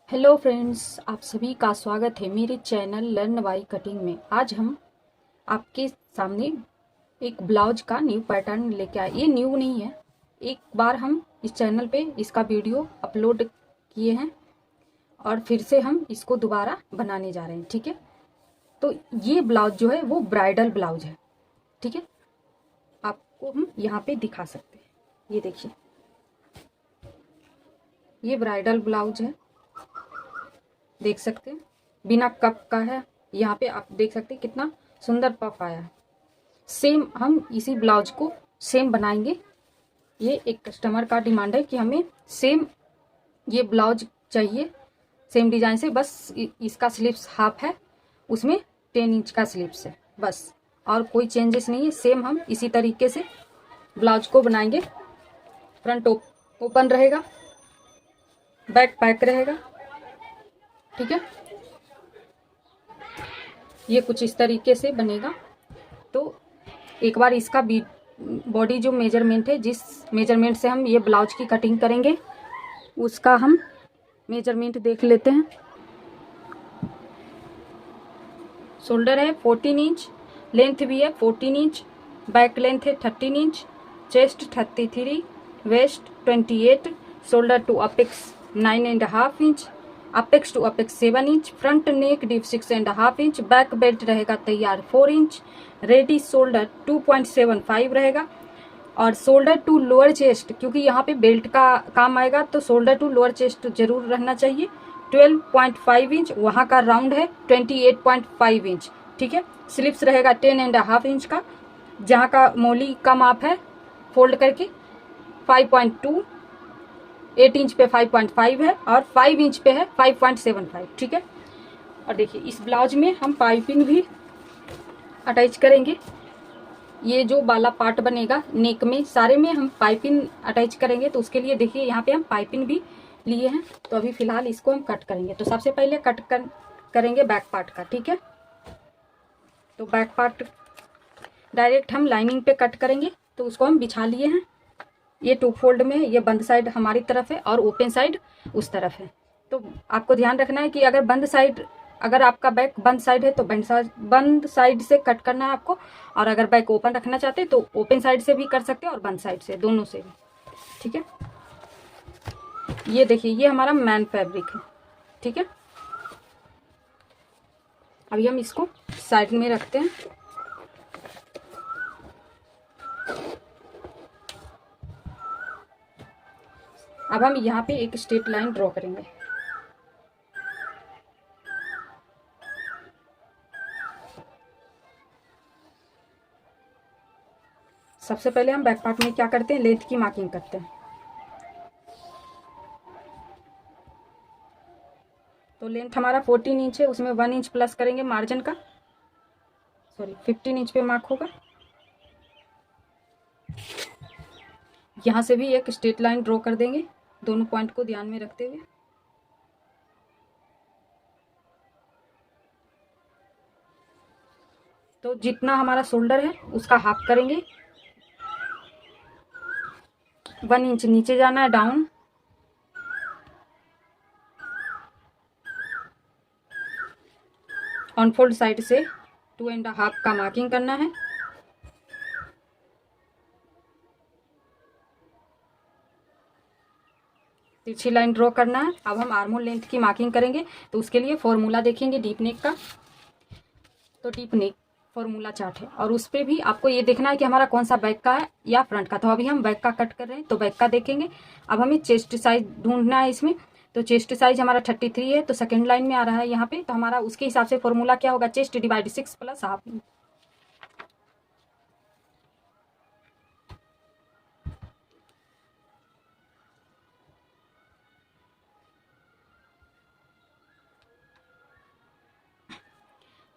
Hello friends, आप सभी का स्वागत है मेरे चैनल लर्न बाय कटिंग में। आज हम आपके सामने एक ब्लाउज का न्यू पैटर्न लेके आए। ये न्यू नहीं है, एक बार हम इस चैनल पे इसका वीडियो अपलोड किए हैं और फिर से हम इसको दोबारा बनाने जा रहे हैं। ठीक है, तो ये ब्लाउज जो है वो ब्राइडल ब्लाउज है। ठीक है, आपको हम यहाँ पे दिखा सकते हैं। ये देखिए, ये ब्राइडल ब्लाउज है, देख सकते हैं, बिना कप का है। यहाँ पे आप देख सकते हैं कितना सुंदर पफ आया है। सेम हम इसी ब्लाउज को सेम बनाएंगे। ये एक कस्टमर का डिमांड है कि हमें सेम ये ब्लाउज चाहिए, सेम डिजाइन से, बस इसका स्लीव्स हाफ है, उसमें 10 इंच का स्लीव्स है बस, और कोई चेंजेस नहीं है। सेम हम इसी तरीके से ब्लाउज को बनाएंगे। फ्रंट ओपन रहेगा, बैक पैक रहेगा। ठीक है, ये कुछ इस तरीके से बनेगा। तो एक बार इसका बॉडी जो मेजरमेंट है, जिस मेजरमेंट से हम ये ब्लाउज की कटिंग करेंगे, उसका हम मेजरमेंट देख लेते हैं। शोल्डर है 14 इंच, लेंथ भी है 14 इंच, बैक लेंथ है 13 inch, chest 33, waist 28, shoulder to apex 9.5 inch, apex to apex 7 inch, front neck deep 6.5 inch, back belt रहेगा तैयार 4 इंच, रेडी शोल्डर 2.75 रहेगा, और शोल्डर टू लोअर चेस्ट, क्योंकि यहाँ पे बेल्ट का काम आएगा तो शोल्डर टू लोअर चेस्ट जरूर रहना चाहिए, 12.5 इंच, वहाँ का राउंड है 28.5 इंच। ठीक है, स्लिप्स रहेगा 10.5 इंच का, जहाँ का मोली का माप है फोल्ड करके 5.2, 8 इंच पे 5.5 है, और 5 इंच पे है 5.75। ठीक है, और देखिए इस ब्लाउज में हम पाइपिंग भी अटैच करेंगे। ये जो वाला पार्ट बनेगा नेक में, सारे में हम पाइपिंग अटैच करेंगे। तो उसके लिए देखिए यहाँ पे हम पाइपिंग भी लिए हैं। तो अभी फिलहाल इसको हम कट करेंगे। तो सबसे पहले करेंगे बैक पार्ट का। ठीक है, तो बैक पार्ट डायरेक्ट हम लाइनिंग पे कट करेंगे। तो उसको हम बिछा लिए हैं। ये 2 फोल्ड में, ये बंद साइड हमारी तरफ है और ओपन साइड उस तरफ है। तो आपको ध्यान रखना है कि अगर आपका बैक बंद साइड है तो बंद साइड से कट करना है आपको, और अगर बैक ओपन रखना चाहते हैं तो ओपन साइड से भी कर सकते हैं और बंद साइड से, दोनों से भी। ठीक है, ये देखिए, ये हमारा मैन फैब्रिक है। ठीक है, अभी हम इसको साइड में रखते हैं। अब हम यहाँ पे एक स्ट्रेट लाइन ड्रॉ करेंगे। सबसे पहले हम बैक पार्ट में क्या करते हैं, लेंथ की मार्किंग करते हैं। तो लेंथ हमारा 14 इंच है, उसमें 1 इंच प्लस करेंगे मार्जिन का, 15 इंच पे मार्क होगा। यहाँ से भी एक स्ट्रेट लाइन ड्रॉ कर देंगे, दोनों पॉइंट को ध्यान में रखते हुए। तो जितना हमारा शोल्डर है उसका हाफ करेंगे, 1 इंच नीचे जाना है, डाउन। ऑन फोल्ड साइड से 2.5 का मार्किंग करना है। तिरछी लाइन ड्रॉ करना है। अब हम आर्महोल लेंथ की मार्किंग करेंगे। तो उसके लिए फॉर्मूला देखेंगे डीप नेक का। तो डीप नेक फॉर्मूला चार्ट है, और उस पर भी आपको ये देखना है कि हमारा कौन सा बैक का है या फ्रंट का। तो अभी हम बैक का कट कर रहे हैं, तो बैक का देखेंगे। अब हमें चेस्ट साइज ढूंढना है इसमें। तो चेस्ट साइज हमारा 33 है, तो सेकेंड लाइन में आ रहा है यहाँ पे। तो हमारा उसके हिसाब से फॉर्मूला क्या होगा, चेस्ट डिवाइड 6 प्लस हाफ।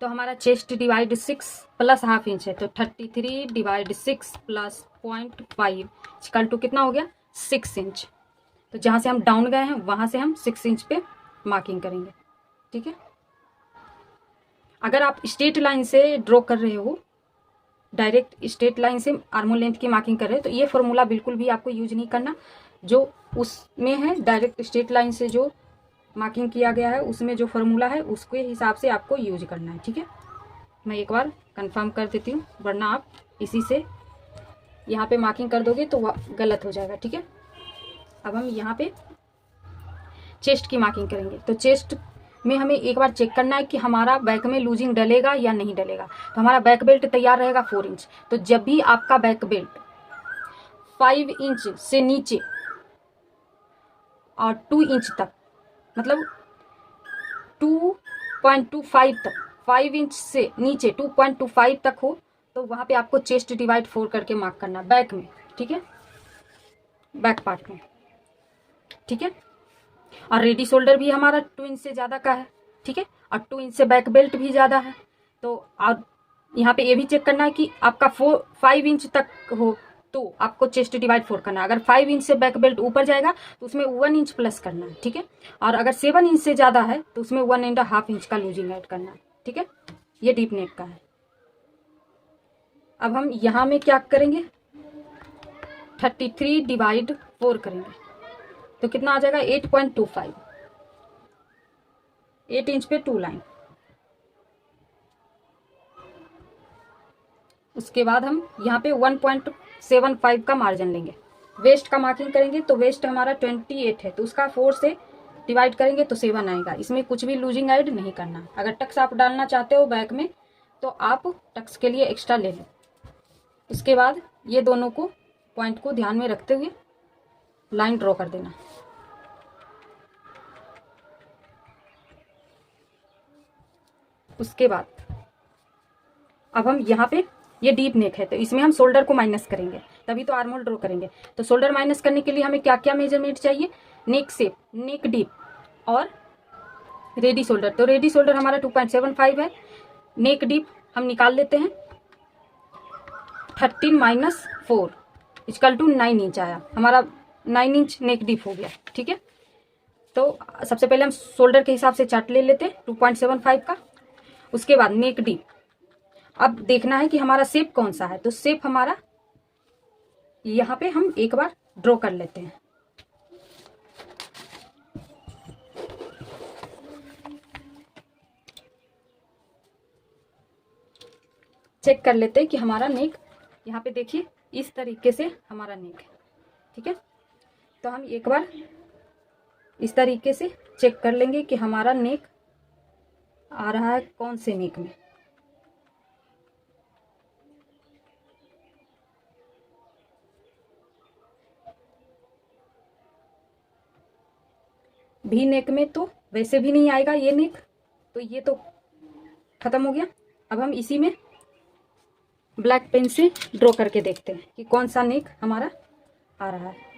तो हमारा chest divide 6 plus half inch है, तो 33 डिवाइड 6 प्लस 0.5 इक्वल टू कितना हो गया, 6 इंच। तो जहाँ से हम डाउन गए हैं वहाँ से हम 6 इंच पे मार्किंग करेंगे। ठीक है, अगर आप स्ट्रेट लाइन से ड्रॉ कर रहे हो, डायरेक्ट स्ट्रेट लाइन से आर्मोल लेंथ की मार्किंग कर रहे हो, तो ये फॉर्मूला बिल्कुल भी आपको यूज नहीं करना जो उसमें है। डायरेक्ट स्ट्रेट लाइन से जो मार्किंग किया गया है उसमें जो फॉर्मूला है उसके हिसाब से आपको यूज करना है। ठीक है, मैं एक बार कंफर्म कर देती हूँ, वरना आप इसी से यहाँ पे मार्किंग कर दोगे तो वह गलत हो जाएगा। ठीक है, अब हम यहाँ पे चेस्ट की मार्किंग करेंगे। तो चेस्ट में हमें एक बार चेक करना है कि हमारा बैक में लूजिंग डलेगा या नहीं डलेगा। तो हमारा बैक बेल्ट तैयार रहेगा 4 इंच। तो जब भी आपका बैक बेल्ट 5 इंच से नीचे और 2 इंच तक, मतलब 2.25 तक, 5 इंच से नीचे 2.25 तक हो, तो वहां पे आपको चेस्ट डिवाइड 4 करके मार्क करना बैक में। ठीक है, बैक पार्ट में। ठीक है, और रेडी शोल्डर भी हमारा 2 इंच से ज़्यादा का है। ठीक है, और 2 इंच से बैक बेल्ट भी ज़्यादा है। तो आप यहाँ पे ये भी चेक करना है कि आपका 5 इंच तक हो तो आपको चेस्ट डिवाइड 4 करना है। अगर 5 इंच से बैक बेल्ट ऊपर जाएगा तो उसमें 1 इंच प्लस करना है। ठीक है, और अगर 7 इंच से ज़्यादा है तो उसमें 1.5 इंच का लूजिंग ऐड करना है। ठीक है, ये डीप नेक का है। अब हम यहाँ में क्या करेंगे, 33 डिवाइड 4 करेंगे तो कितना आ जाएगा 8.25, 8 इंच पे 2 लाइन। उसके बाद हम यहाँ पे 1.75 का मार्जिन लेंगे। वेस्ट का मार्किंग करेंगे तो वेस्ट हमारा 28 है, तो उसका 4 से डिवाइड करेंगे तो 7 आएगा। इसमें कुछ भी लूजिंग ऐड नहीं करना। अगर टक्स आप डालना चाहते हो बैक में तो आप टक्स के लिए एक्स्ट्रा ले लो। उसके बाद ये दोनों को पॉइंट को ध्यान में रखते हुए लाइन ड्रॉ कर देना। उसके बाद अब हम यहाँ पे ये डीप नेक है तो इसमें हम शोल्डर को माइनस करेंगे, तभी तो आर्म होल ड्रॉ करेंगे। तो शोल्डर माइनस करने के लिए हमें क्या क्या मेजरमेंट चाहिए, नेक शेप, नेक डीप और रेडी शोल्डर। तो रेडी शोल्डर हमारा 2.75 है, नेक डीप हम निकाल लेते हैं 13 माइनस 4 इक्वल टू 9 इंच आया। हमारा 9 इंच नेक डीप हो गया। ठीक है, तो सबसे पहले हम शोल्डर के हिसाब से चार्ट ले लेते हैं 2.75 का। उसके बाद नेक डीप, अब देखना है कि हमारा शेप कौन सा है। तो शेप हमारा यहाँ पे हम एक बार ड्रॉ कर लेते हैं। चेक कर लेते हैं कि हमारा नेक, यहाँ पे देखिए इस तरीके से हमारा नेक है। ठीक है, तो हम एक बार इस तरीके से चेक कर लेंगे कि हमारा नेक आ रहा है कौन से नेक में। भी नेक में तो वैसे भी नहीं आएगा ये नेक, तो ये तो खत्म हो गया। अब हम इसी में ब्लैक पेन से ड्रॉ करके देखते हैं कि कौन सा नेक हमारा आ रहा है।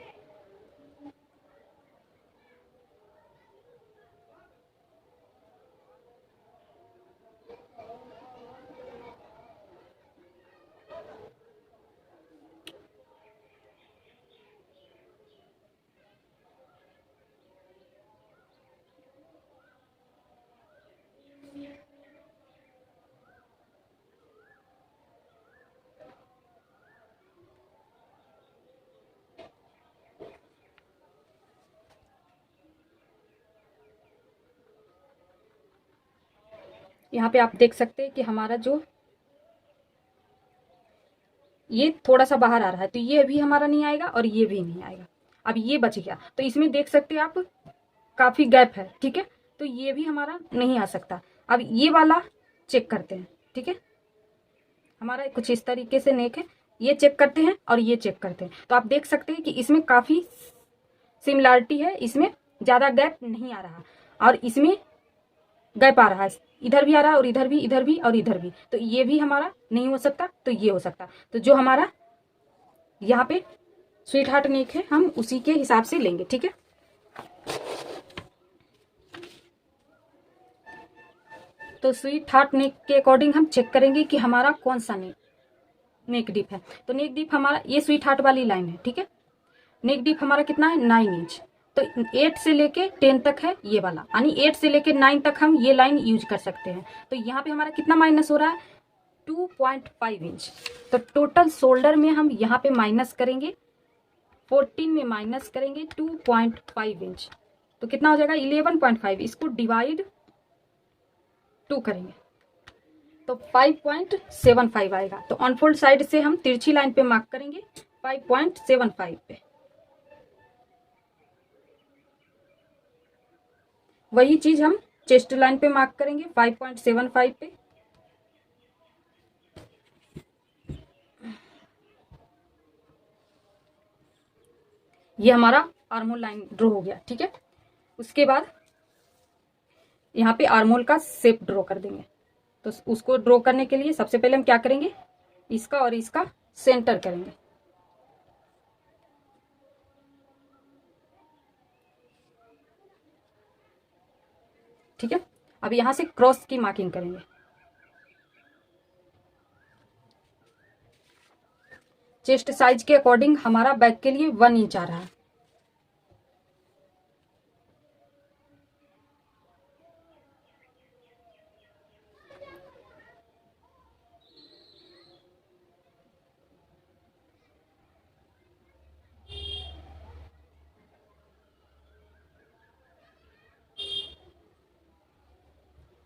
यहाँ पे आप देख सकते हैं कि हमारा जो ये थोड़ा सा बाहर आ रहा है, तो ये भी हमारा नहीं आएगा और ये भी नहीं आएगा। अब ये बच गया, तो इसमें देख सकते हैं आप काफी गैप है। ठीक है, तो ये भी हमारा नहीं आ सकता। अब ये वाला चेक करते हैं। ठीक है, हमारा कुछ इस तरीके से नेक है, ये चेक करते हैं और ये चेक करते हैं। तो आप देख सकते हैं कि इसमें काफी सिमिलरिटी है, इसमें ज्यादा गैप नहीं आ रहा और इसमें गैप आ रहा है, इधर भी आ रहा है और इधर भी, इधर भी और इधर भी। तो ये भी हमारा नहीं हो सकता, तो ये हो सकता। तो जो हमारा यहाँ पे स्वीट हार्ट नेक है हम उसी के हिसाब से लेंगे। ठीक है, तो स्वीट हार्ट नेक के अकॉर्डिंग हम चेक करेंगे कि हमारा कौन सा नेक डीप है। तो नेक डीप हमारा ये स्वीट हार्ट वाली लाइन है। ठीक है, नेक डीप हमारा कितना है 9 इंच। तो 8 से लेके 10 तक है ये वाला, यानी 8 से लेके 9 तक हम ये लाइन यूज कर सकते हैं। तो यहाँ पे हमारा कितना माइनस हो रहा है 2.5 इंच। तो टोटल शोल्डर में हम यहाँ पे माइनस करेंगे 14 में माइनस करेंगे 2.5 इंच। तो कितना हो जाएगा 11.5, इसको डिवाइड 2 करेंगे तो 5.75 आएगा। तो अनफोल्ड साइड से हम तिरछी लाइन पे मार्क करेंगे 5.75 पे। वही चीज हम चेस्ट लाइन पे मार्क करेंगे 5.75 पे। ये हमारा आर्मोल लाइन ड्रॉ हो गया, ठीक है। उसके बाद यहाँ पे आर्मोल का शेप ड्रॉ कर देंगे। तो उसको ड्रॉ करने के लिए सबसे पहले हम क्या करेंगे, इसका और इसका सेंटर करेंगे। ठीक है, अब यहां से क्रॉस की मार्किंग करेंगे। चेस्ट साइज के अकॉर्डिंग हमारा बैक के लिए 1 इंच आ रहा है।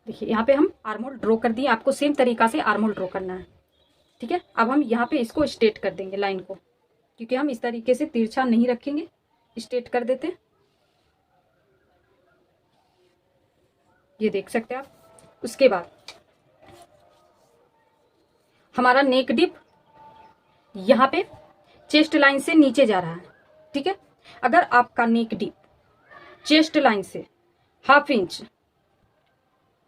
देखिए यहाँ पे हम आर्मोल ड्रॉ कर दिए, आपको सेम तरीका से आर्मोल ड्रॉ करना है। ठीक है, अब हम यहाँ पे इसको स्ट्रेट कर देंगे लाइन को, क्योंकि हम इस तरीके से तिरछा नहीं रखेंगे, स्ट्रेट कर देते हैं। ये देख सकते हैं आप। उसके बाद हमारा नेक डिप यहाँ पे चेस्ट लाइन से नीचे जा रहा है। ठीक है, अगर आपका नेक डिप चेस्ट लाइन से ½ इंच,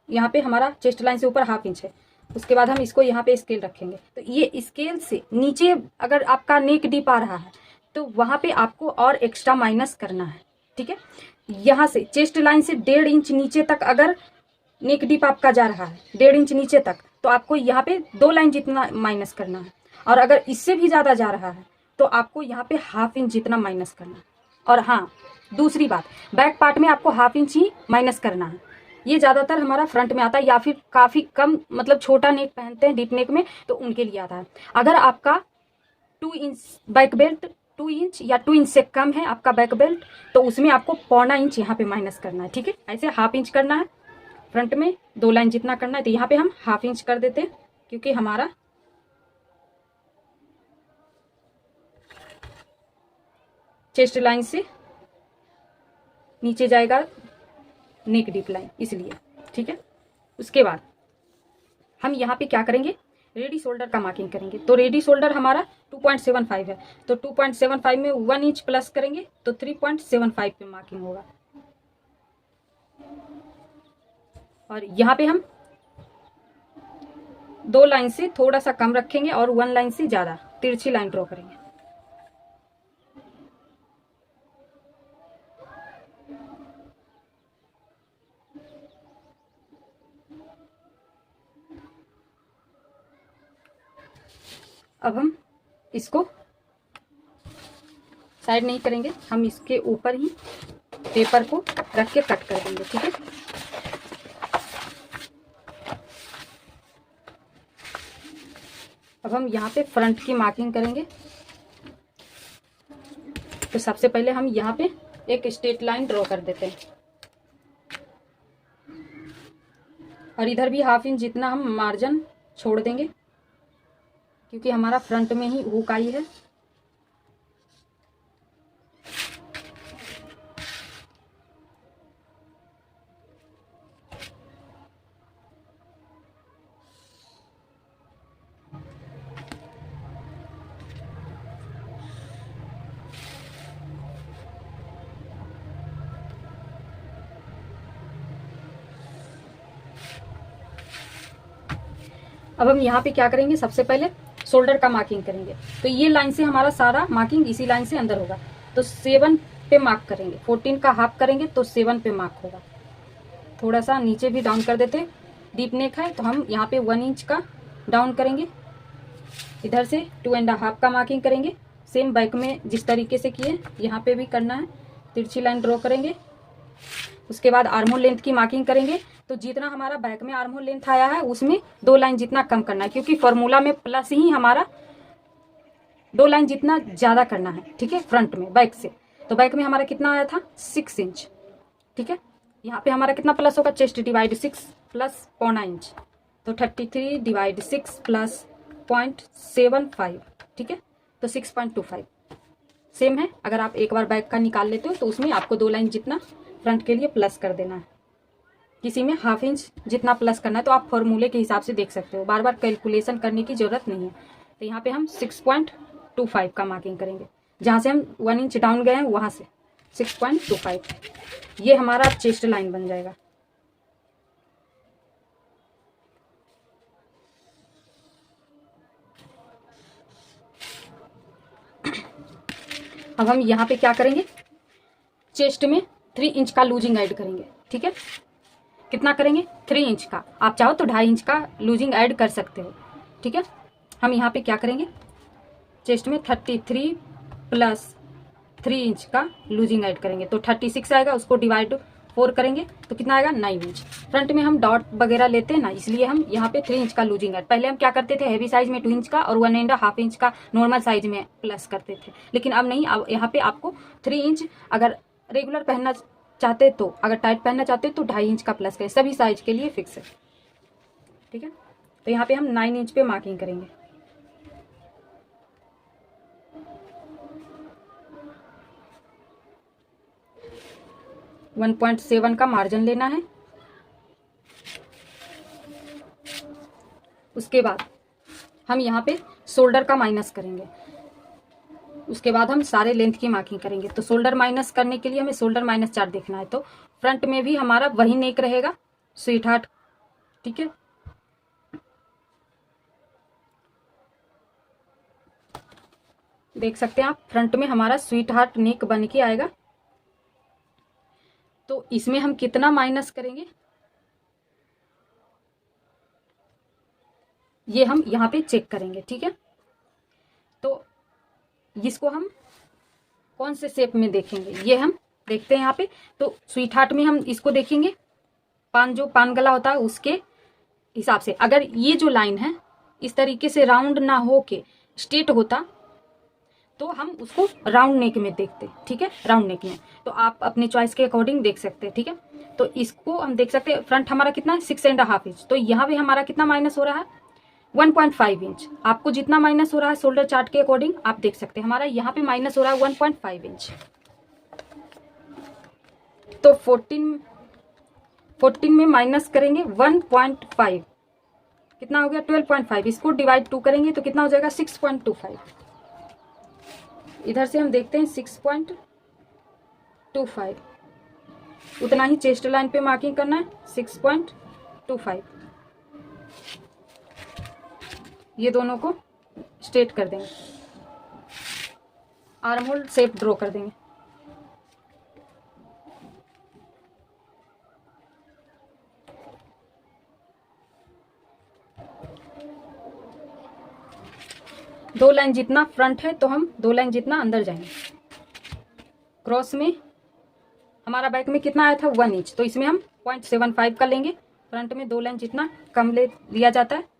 यहाँ पे हमारा चेस्ट लाइन से ऊपर ½ इंच है, उसके बाद हम इसको यहाँ पे स्केल रखेंगे। तो ये स्केल से नीचे अगर आपका नेक डीप आ रहा है तो वहां पे आपको और एक्स्ट्रा माइनस करना है। ठीक है, यहाँ से चेस्ट लाइन से 1.5 इंच नीचे तक अगर नेक डीप आपका जा रहा है 1.5 इंच नीचे तक, तो आपको यहाँ पे 2 लाइन जितना माइनस करना है। और अगर इससे भी ज्यादा जा रहा है तो आपको यहाँ पे ½ इंच जितना माइनस करना है। और हाँ, दूसरी बात, बैक पार्ट में आपको ½ इंच ही माइनस करना है। ये ज्यादातर हमारा फ्रंट में आता है, या फिर काफी कम मतलब छोटा नेक पहनते हैं डीप नेक में, तो उनके लिए आता है। अगर आपका 2 इंच बैक बेल्ट, 2 इंच या 2 इंच से कम है आपका बैक बेल्ट, तो उसमें आपको 1/4 इंच यहाँ पे माइनस करना है। ठीक है, ऐसे ½ इंच करना है फ्रंट में, 2 लाइन जितना करना है। तो यहाँ पे हम ½ इंच कर देते हैं, क्योंकि हमारा चेस्ट लाइन से नीचे जाएगा नेक डीप लाइन, इसलिए। ठीक है, उसके बाद हम यहाँ पे क्या करेंगे, रेडी शोल्डर का मार्किंग करेंगे। तो रेडी शोल्डर हमारा 2.75 है, तो 2.75 में 1 इंच प्लस करेंगे तो 3.75 पे मार्किंग होगा। और यहाँ पे हम 2 लाइन से थोड़ा सा कम रखेंगे और 1 लाइन से ज्यादा तिरछी लाइन ड्रॉ करेंगे। अब हम इसको साइड नहीं करेंगे, हम इसके ऊपर ही पेपर को रख के कट कर देंगे। ठीक है, अब हम यहाँ पे फ्रंट की मार्किंग करेंगे। तो सबसे पहले हम यहाँ पे एक स्ट्रेट लाइन ड्रॉ कर देते हैं, और इधर भी ½ इंच जितना हम मार्जिन छोड़ देंगे, क्योंकि हमारा फ्रंट में ही हुक आई है। अब हम यहाँ पे क्या करेंगे, सबसे पहले शोल्डर का मार्किंग करेंगे। तो ये लाइन से हमारा सारा मार्किंग इसी लाइन से अंदर होगा। तो 7 पे मार्क करेंगे, 14 का ½ करेंगे तो 7 पे मार्क होगा। थोड़ा सा नीचे भी डाउन कर देते, डीप नेक है तो हम यहाँ पे 1 इंच का डाउन करेंगे। इधर से 2.5 का मार्किंग करेंगे, सेम बैक में जिस तरीके से किए यहाँ पे भी करना है। तिरछी लाइन ड्रॉ करेंगे, उसके बाद आर्महोल लेंथ की मार्किंग करेंगे। तो जितना हमारा बैक में आर्महोल लेंथ आया है उसमें 2 लाइन जितना कम करना है, क्योंकि फॉर्मूला में प्लस ही हमारा 2 लाइन जितना ज्यादा करना है। ठीक है, फ्रंट में बैक से। तो बैक में हमारा कितना आया था 6 इंच, ठीक है। यहाँ पे हमारा कितना प्लस होगा, चेस्ट डिवाइड 6 प्लस 0.9 इंच, तो 33 डिवाइड 6 प्लस 0.75, ठीक है, तो 6.25 सेम है। अगर आप एक बार बैक का निकाल लेते हो तो उसमें आपको 2 लाइन जितना फ्रंट के लिए प्लस कर देना है, किसी में ½ इंच जितना प्लस करना है, तो आप फॉर्मूले के हिसाब से देख सकते हो, बार बार कैलकुलेशन करने की जरूरत नहीं है। तो यहाँ पे हम 6.25 का मार्किंग करेंगे, जहाँ से हम 1 इंच डाउन गए हैं वहाँ से 6.25, ये हमारा चेस्ट लाइन बन जाएगा। अब हम यहाँ पे क्या करेंगे, चेस्ट में 3 इंच का लूजिंग ऐड करेंगे, ठीक है। कितना करेंगे, 3 इंच का, आप चाहो तो 2.5 इंच का लूजिंग ऐड कर सकते हो, ठीक है। हम यहाँ पे क्या करेंगे, चेस्ट में 33 प्लस 3 इंच का लूजिंग ऐड करेंगे, तो 36 आएगा, उसको डिवाइड 4 करेंगे तो कितना आएगा, 9 इंच। फ्रंट में हम डॉट वगैरह लेते हैं ना, इसलिए हम यहाँ पे 3 इंच का लूजिंग ऐड, पहले हम क्या करते थे, हैवी साइज में 2 इंच का और 1.5 इंच का नॉर्मल साइज में प्लस करते थे, लेकिन अब नहीं, अब यहाँ पे आपको 3 इंच अगर रेगुलर पहनना चाहते तो, अगर टाइट पहनना चाहते तो 2.5 इंच का प्लस करें, सभी साइज के लिए फिक्स है, ठीक है। तो यहाँ पे हम 9 इंच पे मार्किंग करेंगे। वन 1.7 का मार्जिन लेना है। उसके बाद हम यहाँ पे शोल्डर का माइनस करेंगे, उसके बाद हम सारे लेंथ की मार्किंग करेंगे। तो शोल्डर माइनस करने के लिए हमें शोल्डर -4 देखना है, तो फ्रंट में भी हमारा वही नेक रहेगा, स्वीट हार्ट, ठीक है। देख सकते हैं आप, फ्रंट में हमारा स्वीट हार्ट नेक बन के आएगा। तो इसमें हम कितना माइनस करेंगे, ये हम यहाँ पे चेक करेंगे, ठीक है। तो इसको हम कौन से शेप में देखेंगे, ये हम देखते हैं यहाँ पे। तो स्वीट हार्ट में हम इसको देखेंगे, जो पान गला होता है उसके हिसाब से। अगर ये जो लाइन है इस तरीके से राउंड ना हो के स्ट्रेट होता तो हम उसको राउंड नेक में देखते, ठीक है, राउंड नेक में। तो आप अपने चॉइस के अकॉर्डिंग देख सकते हैं, ठीक है। तो इसको हम देख सकते हैं, फ्रंट हमारा कितना है, 6.5 इंच, तो यहाँ पे हमारा कितना माइनस हो रहा है, 1.5 इंच। आपको जितना माइनस हो रहा है शोल्डर चार्ट के अकॉर्डिंग आप देख सकते हैं, हमारा यहाँ पे माइनस हो रहा है 1.5 इंच। तो 14 में माइनस करेंगे 1.5, कितना हो गया, 12.5। इसको डिवाइड 2 करेंगे तो कितना हो जाएगा, 6.25। इधर से हम देखते हैं 6.25, उतना ही चेस्ट लाइन पे मार्किंग करना है, 6.25। ये दोनों को स्ट्रेट कर देंगे, आर्म होल शेप ड्रॉ कर देंगे। दो लाइन जितना फ्रंट है तो हम 2 लाइन जितना अंदर जाएंगे। क्रॉस में हमारा बैक में कितना आया था, 1 इंच, तो इसमें हम 0.75 का लेंगे। फ्रंट में 2 लाइन जितना कम लिया जाता है।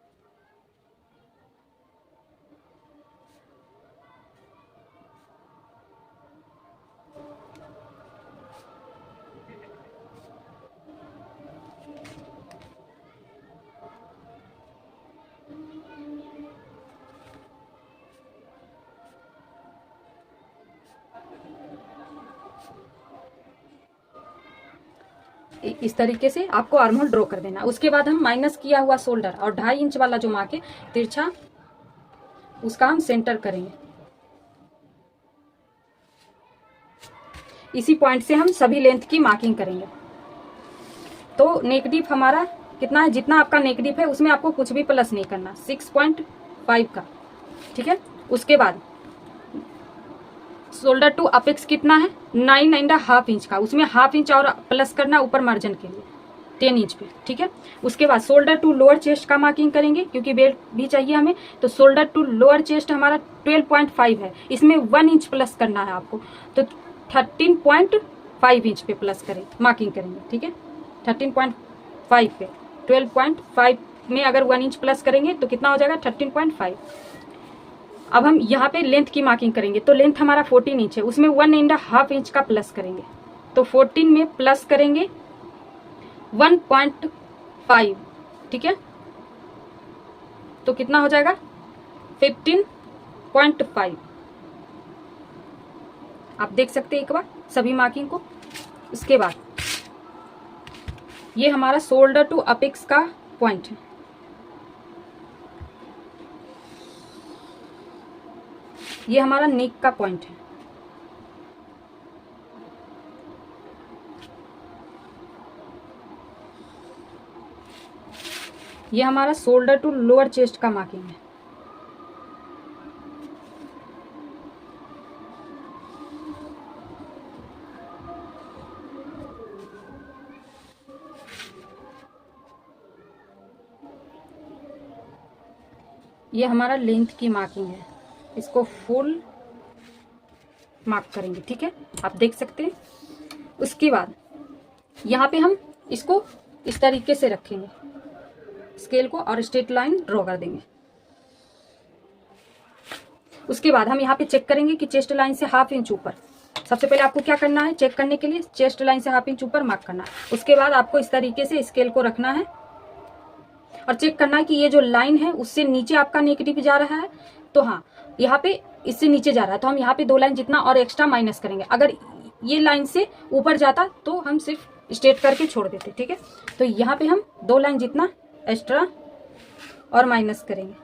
इस तरीके से आपको आर्म होल ड्रॉ कर देना। उसके बाद हम माइनस किया हुआ शोल्डर और 2.5 इंच वाला जो मार्क है तिरछा, उसका हम सेंटर करेंगे। इसी पॉइंट से हम सभी लेंथ की मार्किंग करेंगे। तो नेक डीप हमारा कितना है, जितना आपका नेक डीप है उसमें आपको कुछ भी प्लस नहीं करना, 6.5 का, ठीक है। उसके बाद शोल्डर टू अपेक्स कितना है, 9.5 इंच का, उसमें ½ इंच और प्लस करना ऊपर मार्जिन के लिए 10 इंच पे, ठीक है। उसके बाद शोल्डर टू लोअर चेस्ट का मार्किंग करेंगे, क्योंकि बेल्ट भी चाहिए हमें। तो शोल्डर टू लोअर चेस्ट हमारा 12.5 है, इसमें 1 इंच प्लस करना है आपको, तो 13.5 इंच पे प्लस करें, मार्किंग करेंगे, ठीक है। 13.5 पे 12.5 में अगर 1 इंच प्लस करेंगे तो कितना हो जाएगा, 13.5। अब हम यहाँ पे लेंथ की मार्किंग करेंगे। तो लेंथ हमारा 14 इंच है, उसमें 1.5 इंच का प्लस करेंगे, तो 14 में प्लस करेंगे 1.5, ठीक है, तो कितना हो जाएगा 15.5। आप देख सकते हैं एक बार सभी मार्किंग को। इसके बाद ये हमारा शोल्डर टू अपेक्स का पॉइंट है। ये हमारा नेक का पॉइंट है। ये हमारा शोल्डर टू लोअर चेस्ट का मार्किंग है। ये हमारा लेंथ की मार्किंग है, इसको फुल मार्क करेंगे, ठीक है, आप देख सकते हैं। उसके बाद यहाँ पे हम इसको इस तरीके से रखेंगे स्केल को और स्ट्रेट लाइन ड्रॉ कर देंगे। उसके बाद हम यहाँ पे चेक करेंगे कि चेस्ट लाइन से ½ इंच ऊपर, सबसे पहले आपको क्या करना है चेक करने के लिए, चेस्ट लाइन से ½ इंच ऊपर मार्क करना है। उसके बाद आपको इस तरीके से स्केल को रखना है और चेक करना है कि ये जो लाइन है उससे नीचे आपका नेगेटिव जा रहा है, तो हाँ यहाँ पे इससे नीचे जा रहा है तो हम यहाँ पे 2 लाइन जितना और एक्स्ट्रा माइनस करेंगे। अगर ये लाइन से ऊपर जाता तो हम सिर्फ स्ट्रेट करके छोड़ देते, ठीक है। तो यहाँ पे हम 2 लाइन जितना एक्स्ट्रा और माइनस करेंगे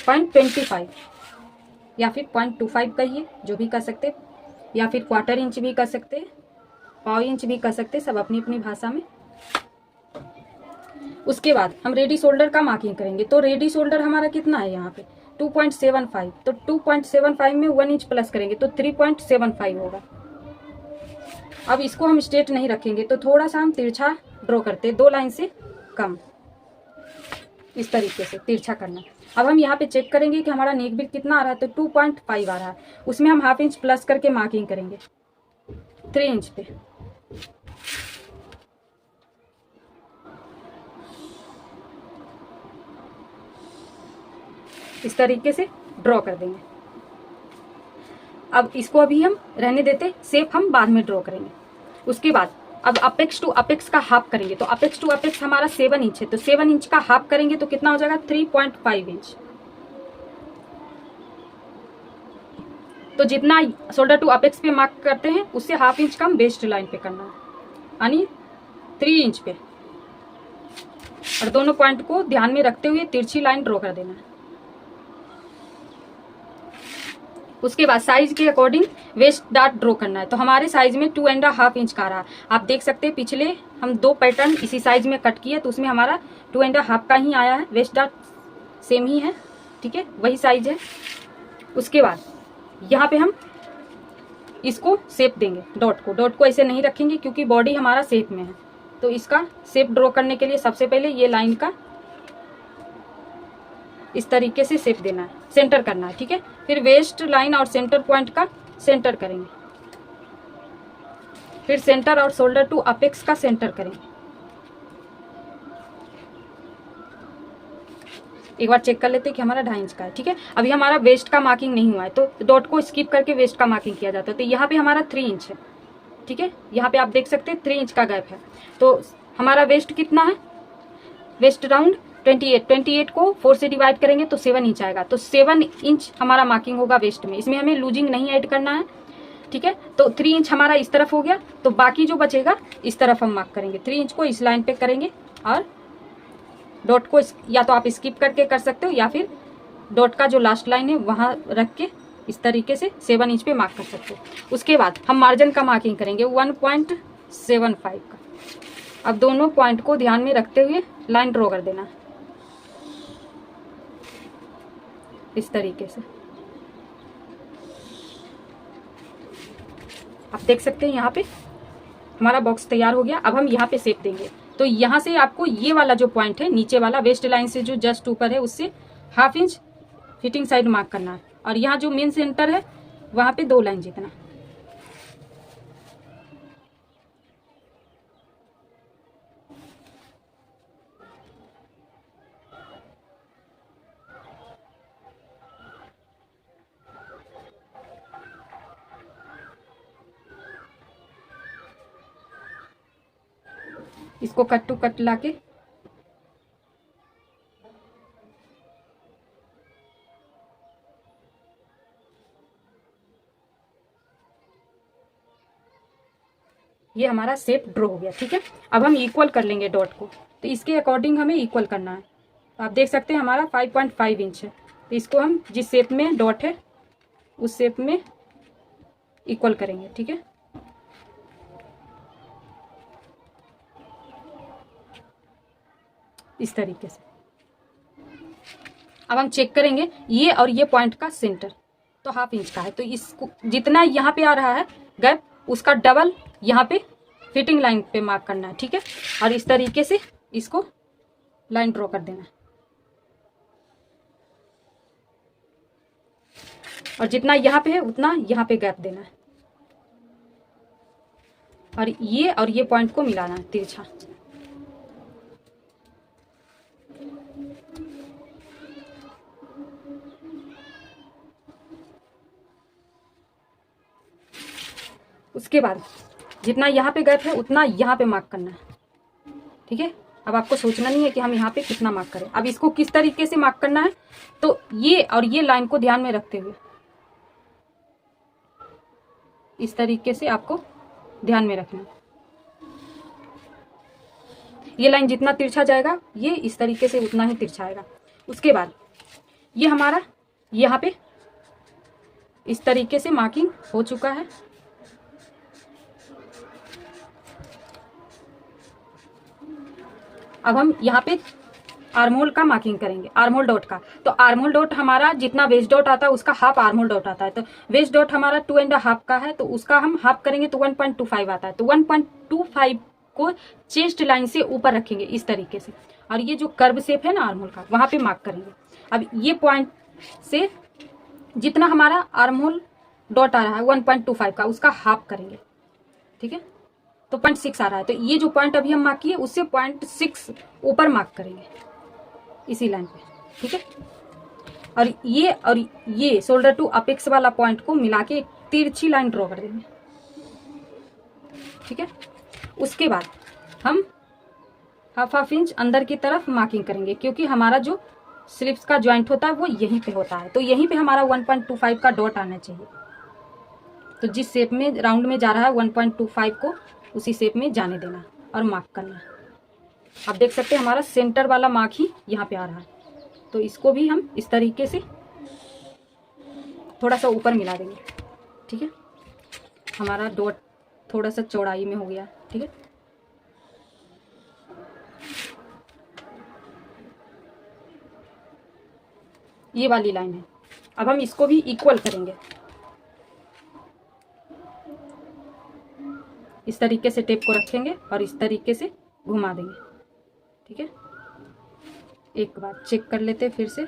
0.25 या फिर 0.25 कहिए, जो भी कर सकते, या फिर 1/4 इंच भी कर सकते, 1/2 इंच भी कर सकते, सब अपनी अपनी भाषा में। उसके बाद हम रेडी शोल्डर का मार्किंग करेंगे। तो रेडी शोल्डर हमारा कितना है यहाँ पे 2.75, तो 2.75 में 1 इंच प्लस करेंगे तो 3.75 होगा। अब इसको हम स्ट्रेट नहीं रखेंगे तो थोड़ा सा हम तिरछा ड्रॉ करते, 2 लाइन से कम, इस तरीके से तिरछा करना। अब हम यहाँ पे चेक करेंगे कि हमारा नेक बिट कितना आ रहा है, तो 2.5 आ रहा है, उसमें हम ½ इंच प्लस करके मार्किंग करेंगे 3 इंच पे। इस तरीके से ड्रॉ कर देंगे। अब इसको अभी हम रहने देते, शेप हम बाद में ड्रॉ करेंगे। उसके बाद अब अपेक्स टू अपेक्स का हाफ करेंगे। तो अपेक्स टू अपेक्स हमारा 7 इंच है, तो 7 इंच का हाफ करेंगे तो कितना हो जाएगा 3.5 इंच। तो जितना शोल्डर टू अपेक्स पे मार्क करते हैं उससे ½ इंच कम वेस्ट लाइन पे करना है, यानी 3 इंच पे, और दोनों पॉइंट को ध्यान में रखते हुए तिरछी लाइन ड्रॉ कर देना है। उसके बाद साइज के अकॉर्डिंग वेस्ट डार्ट ड्रॉ करना है। तो हमारे साइज में 2.5 इंच का आ रहा है। आप देख सकते हैं पिछले हम 2 पैटर्न इसी साइज में कट किए तो उसमें हमारा 2.5 का ही आया है, वेस्ट डार्ट सेम ही है, ठीक है, वही साइज है। उसके बाद यहाँ पे हम इसको शेप देंगे, डॉट को ऐसे नहीं रखेंगे क्योंकि बॉडी हमारा शेप में है। तो इसका शेप ड्रॉ करने के लिए सबसे पहले ये लाइन का इस तरीके से शेप देना है, सेंटर करना है, ठीक है। फिर वेस्ट लाइन और सेंटर पॉइंट का सेंटर करेंगे, फिर सेंटर और शोल्डर टू अपेक्स का सेंटर करेंगे। एक बार चेक कर लेते हैं कि हमारा 2.5 इंच का है, ठीक है। अभी हमारा वेस्ट का मार्किंग नहीं हुआ है तो डॉट को स्किप करके वेस्ट का मार्किंग किया जाता है। तो यहाँ पे हमारा 3 इंच है, ठीक है, यहाँ पे आप देख सकते हैं 3 इंच का गैप है। तो हमारा वेस्ट कितना है, वेस्ट राउंड 28 को 4 से डिवाइड करेंगे तो 7 इंच आएगा। तो 7 इंच हमारा मार्किंग होगा वेस्ट में, इसमें हमें लूजिंग नहीं ऐड करना है, ठीक है। तो 3 इंच हमारा इस तरफ हो गया, तो बाकी जो बचेगा इस तरफ हम मार्क करेंगे। 3 इंच को इस लाइन पे करेंगे और डॉट को या तो आप स्किप करके कर सकते हो या फिर डॉट का जो लास्ट लाइन है वहां रख के इस तरीके से 7 इंच पे मार्क कर सकते हो। उसके बाद हम मार्जिन का मार्किंग करेंगे 1.75 का। अब दोनों पॉइंट को ध्यान में रखते हुए लाइन ड्रॉ कर देना इस तरीके से। आप देख सकते हैं यहाँ पे हमारा बॉक्स तैयार हो गया। अब हम यहाँ पे शेप देंगे। तो यहाँ से आपको ये वाला जो पॉइंट है नीचे वाला वेस्ट लाइन से जो जस्ट ऊपर है उससे ½ इंच फिटिंग साइड मार्क करना है, और यहाँ जो मेन सेंटर है वहां पे 2 लाइन जितना। इसको कट टू कट लाके ये हमारा शेप ड्रॉ हो गया। ठीक है, अब हम इक्वल कर लेंगे डॉट को, तो इसके अकॉर्डिंग हमें इक्वल करना है। तो आप देख सकते हैं हमारा 5.5 इंच है, तो इसको हम जिस शेप में डॉट है उस शेप में इक्वल करेंगे। ठीक है, इस तरीके से। अब हम चेक करेंगे ये और ये पॉइंट का सेंटर तो 1/2 इंच का है, तो इसको जितना यहाँ पे आ रहा है गैप उसका डबल यहाँ पे फिटिंग लाइन पे मार्क करना है। ठीक है, और इस तरीके से इसको लाइन ड्रॉ कर देना है, और जितना यहाँ पे है उतना यहाँ पे गैप देना है, और ये पॉइंट को मिलाना है तिरछा। उसके बाद जितना यहाँ पे गैप है उतना यहाँ पे मार्क करना है। ठीक है, अब आपको सोचना नहीं है कि हम यहाँ पे कितना मार्क करें। अब इसको किस तरीके से मार्क करना है, तो ये और ये लाइन को ध्यान में रखते हुए इस तरीके से आपको ध्यान में रखना है। ये लाइन जितना तिरछा जाएगा ये इस तरीके से उतना ही तिरछा आएगा। उसके बाद ये हमारा यहाँ पे इस तरीके से मार्किंग हो चुका है। अब हम यहाँ पे आर्महोल का मार्किंग करेंगे, आर्महोल डॉट का। तो आर्महोल डॉट हमारा जितना वेस्ट डॉट आता है उसका हाफ आर्महोल डॉट आता है। तो वेस्ट डॉट हमारा 2.5 का है, तो उसका हम हाफ करेंगे तो 1.25 आता है। तो 1.25 को चेस्ट लाइन से ऊपर रखेंगे इस तरीके से, और ये जो कर्व शेप है ना आर्महोल का वहां पे मार्क करेंगे। अब ये पॉइंट से जितना हमारा आर्महोल डॉट आ रहा है 1.25 का उसका हाफ करेंगे। ठीक है, तो 0.6 आ रहा है, तो ये जो पॉइंट अभी हम मार्क किए उससे 0.6 ऊपर मार्क करेंगे इसी लाइन पे। ठीक है, और ये शोल्डर टू अपेक्स वाला पॉइंट को मिला के एक तिरछी लाइन ड्रॉ कर देंगे। ठीक है, उसके बाद हम 1/2 इंच अंदर की तरफ मार्किंग करेंगे, क्योंकि हमारा जो स्लिप्स का ज्वाइंट होता है वो यहीं पे होता है। तो यहीं पे हमारा 1.25 का डॉट आना चाहिए। तो जिस शेप में राउंड में जा रहा है 1.25 को उसी शेप में जाने देना और मार्क करना। आप देख सकते हैं हमारा सेंटर वाला मार्क ही यहाँ पे आ रहा है, तो इसको भी हम इस तरीके से थोड़ा सा ऊपर मिला देंगे। ठीक है, हमारा डॉट थोड़ा सा चौड़ाई में हो गया। ठीक है, ये वाली लाइन है। अब हम इसको भी इक्वल करेंगे, इस तरीके से टेप को रखेंगे और इस तरीके से घुमा देंगे। ठीक है, एक बार चेक कर लेते हैं फिर से।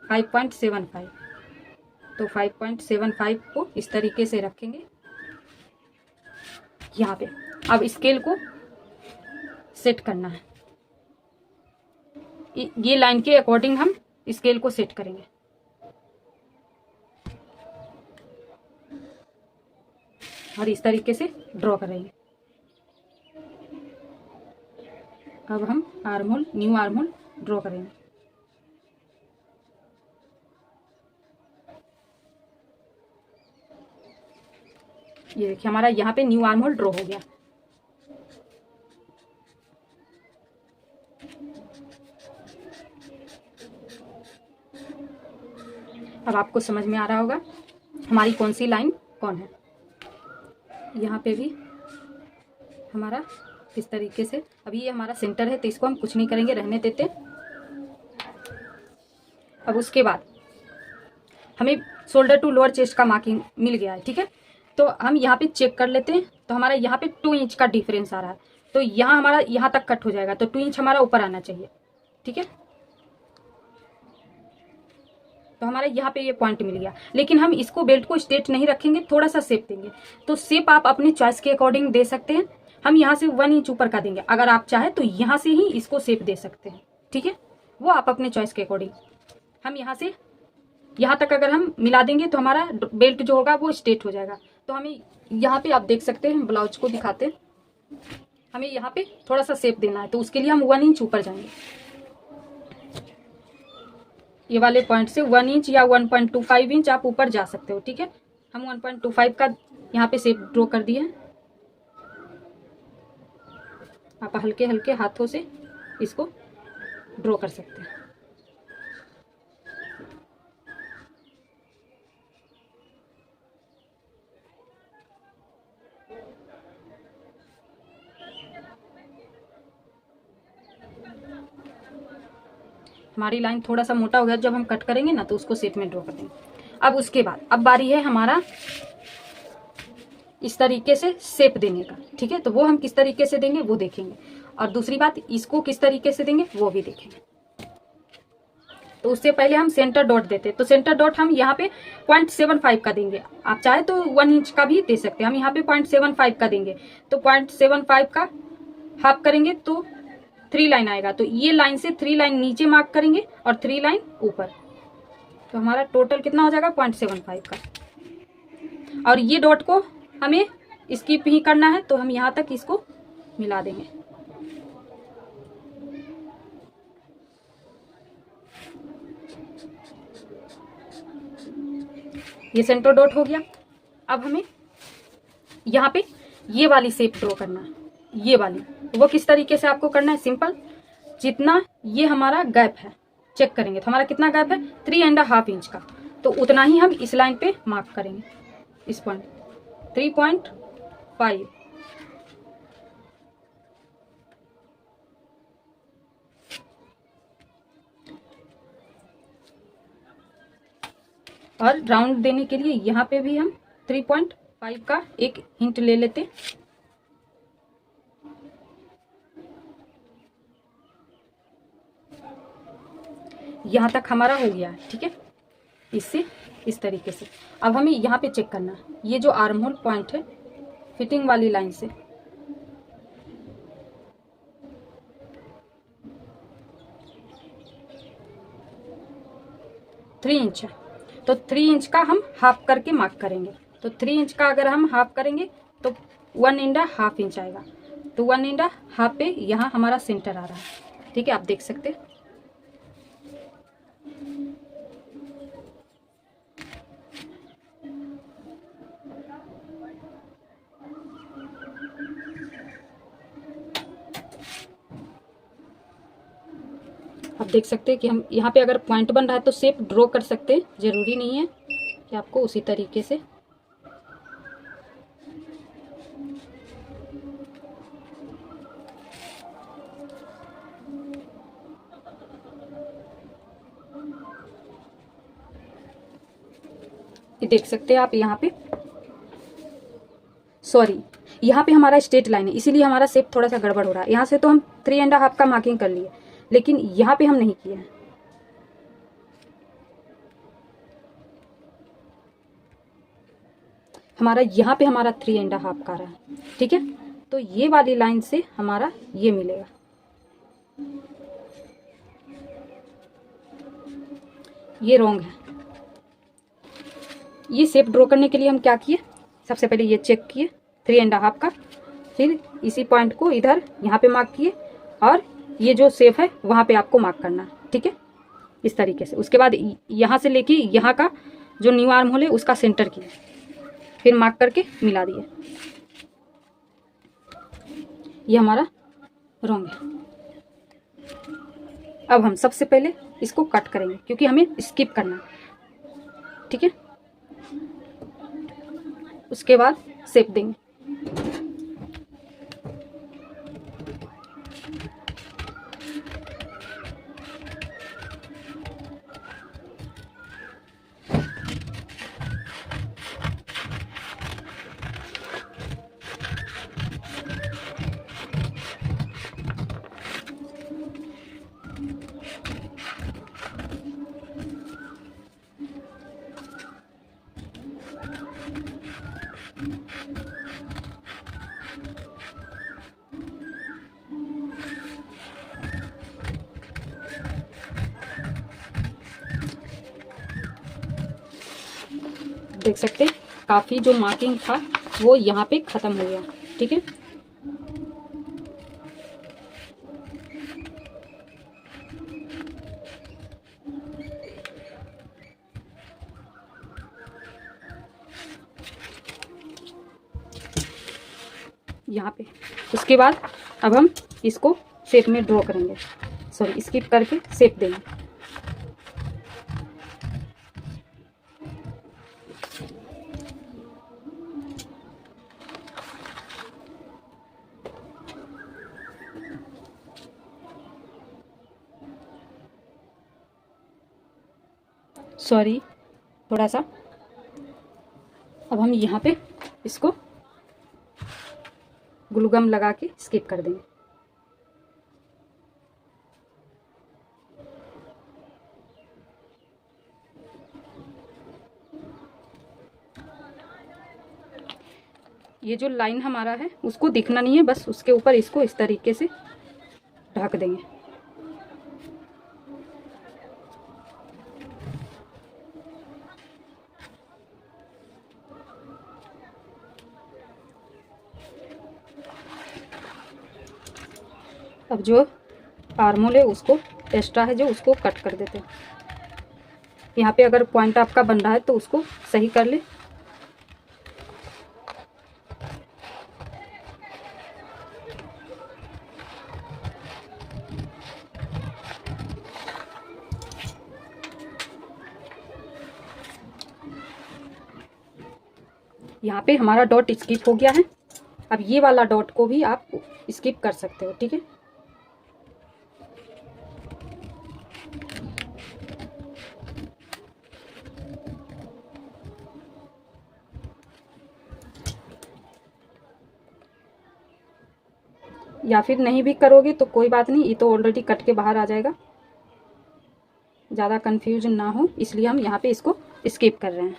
5.75, तो 5.75 को इस तरीके से रखेंगे यहाँ पे। अब स्केल को सेट करना है, ये लाइन के अकॉर्डिंग हम स्केल को सेट करेंगे। और इस तरीके से ड्रॉ करेंगे। अब हम आर्महोल, न्यू आर्महोल ड्रॉ करेंगे। ये देखिए हमारा यहाँ पे न्यू आर्महोल ड्रॉ हो गया। अब आपको समझ में आ रहा होगा हमारी कौन सी लाइन कौन है। यहाँ पे भी हमारा इस तरीके से, अभी ये हमारा सेंटर है तो इसको हम कुछ नहीं करेंगे, रहने देते। अब उसके बाद हमें शोल्डर टू लोअर चेस्ट का मार्किंग मिल गया है। ठीक है, तो हम यहाँ पे चेक कर लेते हैं। तो हमारा यहाँ पे 2 इंच का डिफरेंस आ रहा है, तो यहाँ हमारा यहाँ तक कट हो जाएगा, तो 2 इंच हमारा ऊपर आना चाहिए। ठीक है, तो हमारा यहाँ पे ये पॉइंट मिल गया। लेकिन हम इसको बेल्ट को स्ट्रेट नहीं रखेंगे, थोड़ा सा शेप देंगे। तो शेप आप अपनी चॉइस के अकॉर्डिंग दे सकते हैं। हम यहाँ से 1 इंच ऊपर का देंगे, अगर आप चाहे तो यहाँ से ही इसको शेप दे सकते हैं। ठीक है, वो आप अपने चॉइस के अकॉर्डिंग। हम यहाँ से यहाँ तक अगर हम मिला देंगे तो हमारा बेल्ट जो होगा वो स्ट्रेट हो जाएगा। तो हमें यहाँ पे आप देख सकते हैं, ब्लाउज को दिखाते हैं। हमें यहाँ पे थोड़ा सा शेप देना है, तो उसके लिए हम 1 इंच ऊपर जाएंगे। ये वाले पॉइंट से 1 इंच या 1.25 इंच आप ऊपर जा सकते हो। ठीक है, हम 1.25 का यहाँ पे शेप ड्रॉ कर दिया है। आप हल्के हल्के हाथों से इसको ड्रॉ कर सकते हैं। हमारी लाइन थोड़ा सा मोटा हो गया, जब हम कट करेंगे ना तो उसको शेप में ड्रॉ कर देंगे। अब उसके बाद अब बारी है हमारा इस तरीके से शेप देने का। ठीक है, तो वो हम किस तरीके से देंगे वो देखेंगे, और दूसरी बात इसको किस तरीके से देंगे वो भी देखेंगे। तो उससे पहले हम सेंटर डॉट देते, तो सेंटर डॉट हम यहाँ पे 0.75 का देंगे। आप चाहे तो 1 इंच का भी दे सकते हैं। हम यहाँ पे 0.75 का देंगे, तो 0.75 का हाफ करेंगे तो 3 लाइन आएगा। तो ये लाइन से 3 लाइन नीचे मार्क करेंगे और 3 लाइन ऊपर, तो हमारा टोटल कितना हो जाएगा 0.75 का। और ये डॉट को हमें स्किप ही करना है, तो हम यहाँ तक इसको मिला देंगे। ये सेंटर डॉट हो गया। अब हमें यहाँ पे ये वाली शेप ड्रॉ करना है, ये वाली। वो किस तरीके से आपको करना है, सिंपल, जितना ये हमारा गैप है चेक करेंगे, तो हमारा कितना गैप है 3.5 इंच का, तो उतना ही हम इस लाइन पे मार्क करेंगे। इस पॉइंट 3.5, और राउंड देने के लिए यहाँ पे भी हम 3.5 का एक हिंट ले लेते। यहाँ तक हमारा हो गया है। ठीक है, इससे इस तरीके से। अब हमें यहाँ पे चेक करना है, ये जो आर्म होल पॉइंट है फिटिंग वाली लाइन से थ्री इंच है, तो 3 इंच का हम हाफ करके मार्क करेंगे। तो 3 इंच का अगर हम हाफ करेंगे तो 1.5 इंच आएगा। तो 1.5 पे यहाँ हमारा सेंटर आ रहा है। ठीक है, आप देख सकते हैं। आप देख सकते हैं कि हम यहाँ पे अगर पॉइंट बन रहा है तो शेप ड्रॉ कर सकते हैं, जरूरी नहीं है कि आपको उसी तरीके से। ये देख सकते हैं आप यहाँ पे, सॉरी यहाँ पे हमारा स्ट्रेट लाइन है, इसीलिए हमारा शेप थोड़ा सा गड़बड़ हो रहा है। यहाँ से तो हम 3.5 का मार्किंग कर लिए, लेकिन यहाँ पे हम नहीं किए हैं। हमारा यहाँ पे हमारा 3.5 का रहा है। ठीक है, तो ये वाली लाइन से हमारा ये मिलेगा। ये रॉन्ग है। ये शेप ड्रॉ करने के लिए हम क्या किए, सबसे पहले ये चेक किए 3.5 का, फिर इसी पॉइंट को इधर यहाँ पे मार्क किए, और ये जो शेप है वहाँ पे आपको मार्क करना है। ठीक है, इस तरीके से। उसके बाद यहाँ से लेके यहाँ का जो न्यू आर्म होल है उसका सेंटर किए, फिर मार्क करके मिला दिए। ये हमारा रॉन्ग है। अब हम सबसे पहले इसको कट करेंगे, क्योंकि हमें स्किप करना है। ठीक है, उसके बाद शेप देंगे। देख सकते हैं काफ़ी जो मार्किंग था वो यहाँ पे ख़त्म हो गया। ठीक है, यहाँ पे। उसके बाद अब हम इसको शेप में ड्रॉ करेंगे, सॉरी स्किप करके शेप देंगे। सॉरी थोड़ा सा। अब हम यहाँ पे इसको ग्लूगम लगा के स्किप कर देंगे। ये जो लाइन हमारा है उसको दिखना नहीं है, बस उसके ऊपर इसको इस तरीके से ढक देंगे। अब जो आर्मोल है उसको एक्स्ट्रा है जो उसको कट कर देते हैं। यहाँ पे अगर पॉइंट आपका बन रहा है तो उसको सही कर ले। यहाँ पे हमारा डॉट स्किप हो गया है। अब ये वाला डॉट को भी आप स्किप कर सकते हो, ठीक है। या फिर नहीं भी करोगे तो कोई बात नहीं, ये तो ऑलरेडी कट के बाहर आ जाएगा। ज़्यादा कंफ्यूजन ना हो इसलिए हम यहाँ पे इसको स्किप कर रहे हैं,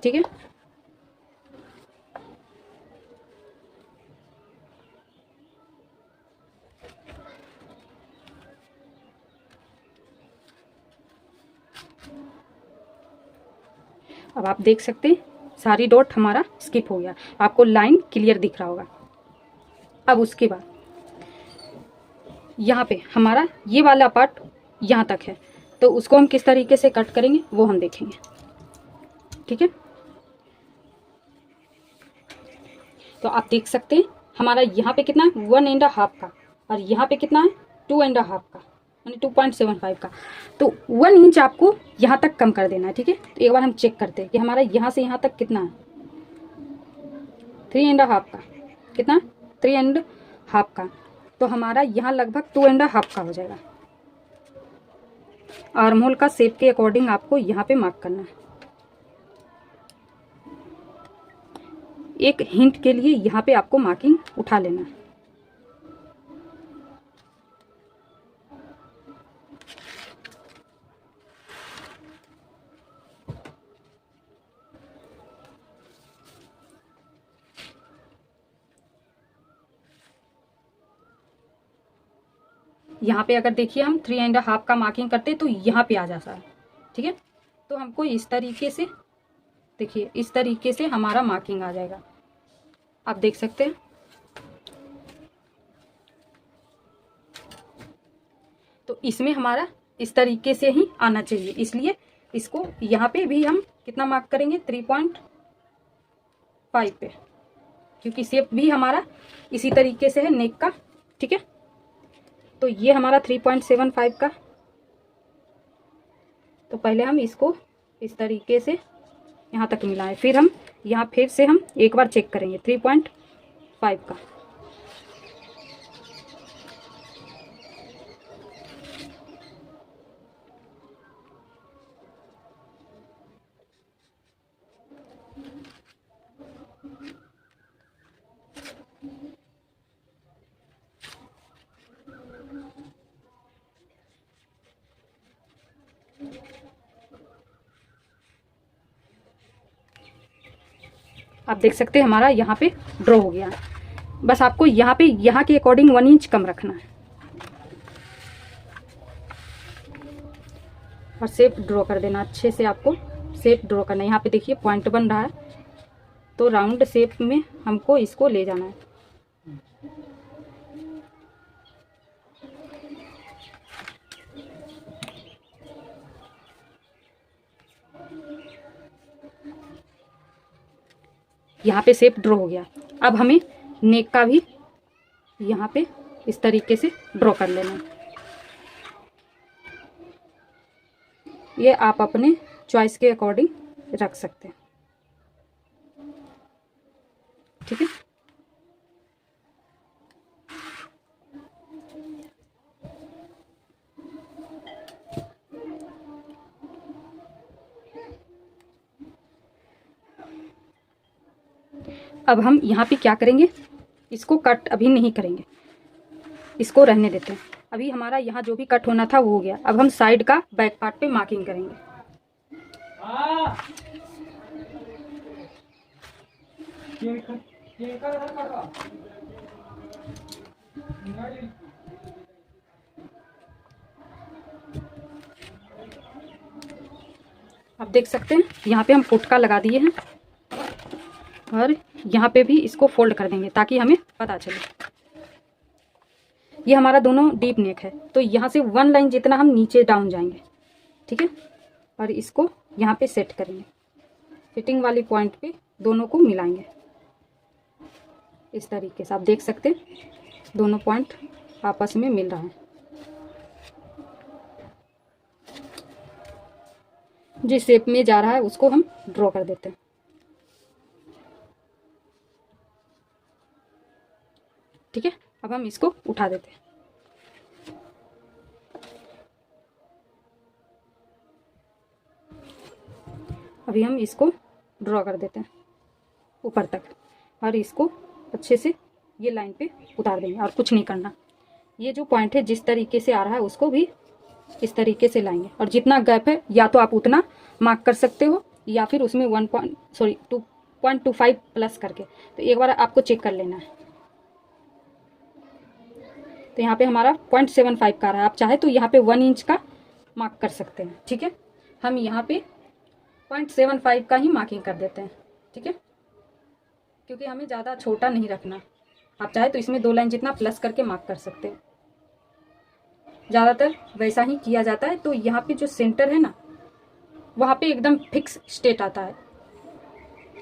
ठीक है। अब आप देख सकते हैं सारी डॉट हमारा स्किप हो गया, आपको लाइन क्लियर दिख रहा होगा। अब उसके बाद यहाँ पे हमारा ये वाला पार्ट यहाँ तक है, तो उसको हम किस तरीके से कट करेंगे वो हम देखेंगे, ठीक है। तो आप देख सकते हैं हमारा यहाँ पे कितना है 1.5 का, और यहाँ पे कितना है 2.5 का, यानी 2.75 का। तो 1 इंच आपको यहाँ तक कम कर देना है, ठीक है। तो एक बार हम चेक करते हैं कि हमारा यहाँ से यहाँ तक कितना है 3.5 का, कितना 3.5 का। तो हमारा यहाँ लगभग 2.5 का हो जाएगा। आर्महोल का शेप के अकॉर्डिंग आपको यहाँ पे मार्क करना है। एक हिंट के लिए यहाँ पे आपको मार्किंग उठा लेना है। यहाँ पे अगर देखिए हम 3.5 का मार्किंग करते तो यहाँ पे आ जाता है, ठीक है। तो हमको इस तरीके से देखिए, इस तरीके से हमारा मार्किंग आ जाएगा, आप देख सकते हैं। तो इसमें हमारा इस तरीके से ही आना चाहिए, इसलिए इसको यहाँ पे भी हम कितना मार्क करेंगे 3.5 पे, क्योंकि शेप भी हमारा इसी तरीके से है नेक का, ठीक है। तो ये हमारा 3.75 का। तो पहले हम इसको इस तरीके से यहाँ तक मिलाएं, फिर हम यहाँ फिर से हम एक बार चेक करेंगे 3.5 का। आप देख सकते हैं हमारा यहाँ पे ड्रॉ हो गया है। बस आपको यहाँ पे यहाँ के अकॉर्डिंग 1 इंच कम रखना है और शेप ड्रॉ कर देना अच्छे से। आपको शेप ड्रॉ करना है, यहाँ पे देखिए पॉइंट बन रहा है, तो राउंड शेप में हमको इसको ले जाना है। यहाँ पे शेप ड्रॉ हो गया। अब हमें नेक का भी यहाँ पे इस तरीके से ड्रॉ कर लेना है। ये आप अपने चॉइस के अकॉर्डिंग रख सकते हैं, ठीक है। अब हम यहाँ पे क्या करेंगे, इसको कट अभी नहीं करेंगे, इसको रहने देते हैं। अभी हमारा यहाँ जो भी कट होना था वो हो गया। अब हम साइड का बैक पार्ट पे मार्किंग करेंगे। आप देख सकते हैं यहाँ पे हम फुटका लगा दिए हैं और यहाँ पे भी इसको फोल्ड कर देंगे ताकि हमें पता चले। ये हमारा दोनों डीप नेक है, तो यहाँ से 1 लाइन जितना हम नीचे डाउन जाएंगे, ठीक है। और इसको यहाँ पे सेट करेंगे, फिटिंग वाली पॉइंट पे दोनों को मिलाएंगे इस तरीके से। आप देख सकते हैं दोनों पॉइंट आपस में मिल रहा है। जिस शेप में जा रहा है उसको हम ड्रॉ कर देते हैं, ठीक है। अब हम इसको उठा देते हैं। अभी हम इसको ड्रॉ कर देते हैं ऊपर तक और इसको अच्छे से ये लाइन पे उतार देंगे और कुछ नहीं करना। ये जो पॉइंट है जिस तरीके से आ रहा है उसको भी इस तरीके से लाएंगे और जितना गैप है या तो आप उतना मार्क कर सकते हो या फिर उसमें 2.25 प्लस करके, तो एक बार आपको चेक कर लेना है। तो यहाँ पे हमारा 0.75 का रहा है, आप चाहे तो यहाँ पे 1 इंच का मार्क कर सकते हैं, ठीक है। हम यहाँ पे 0.75 का ही मार्किंग कर देते हैं, ठीक है, क्योंकि हमें ज़्यादा छोटा नहीं रखना। आप चाहे तो इसमें 2 लाइन जितना प्लस करके मार्क कर सकते हैं, ज़्यादातर वैसा ही किया जाता है। तो यहाँ पे जो सेंटर है ना वहाँ पे एकदम फिक्स स्ट्रेट आता है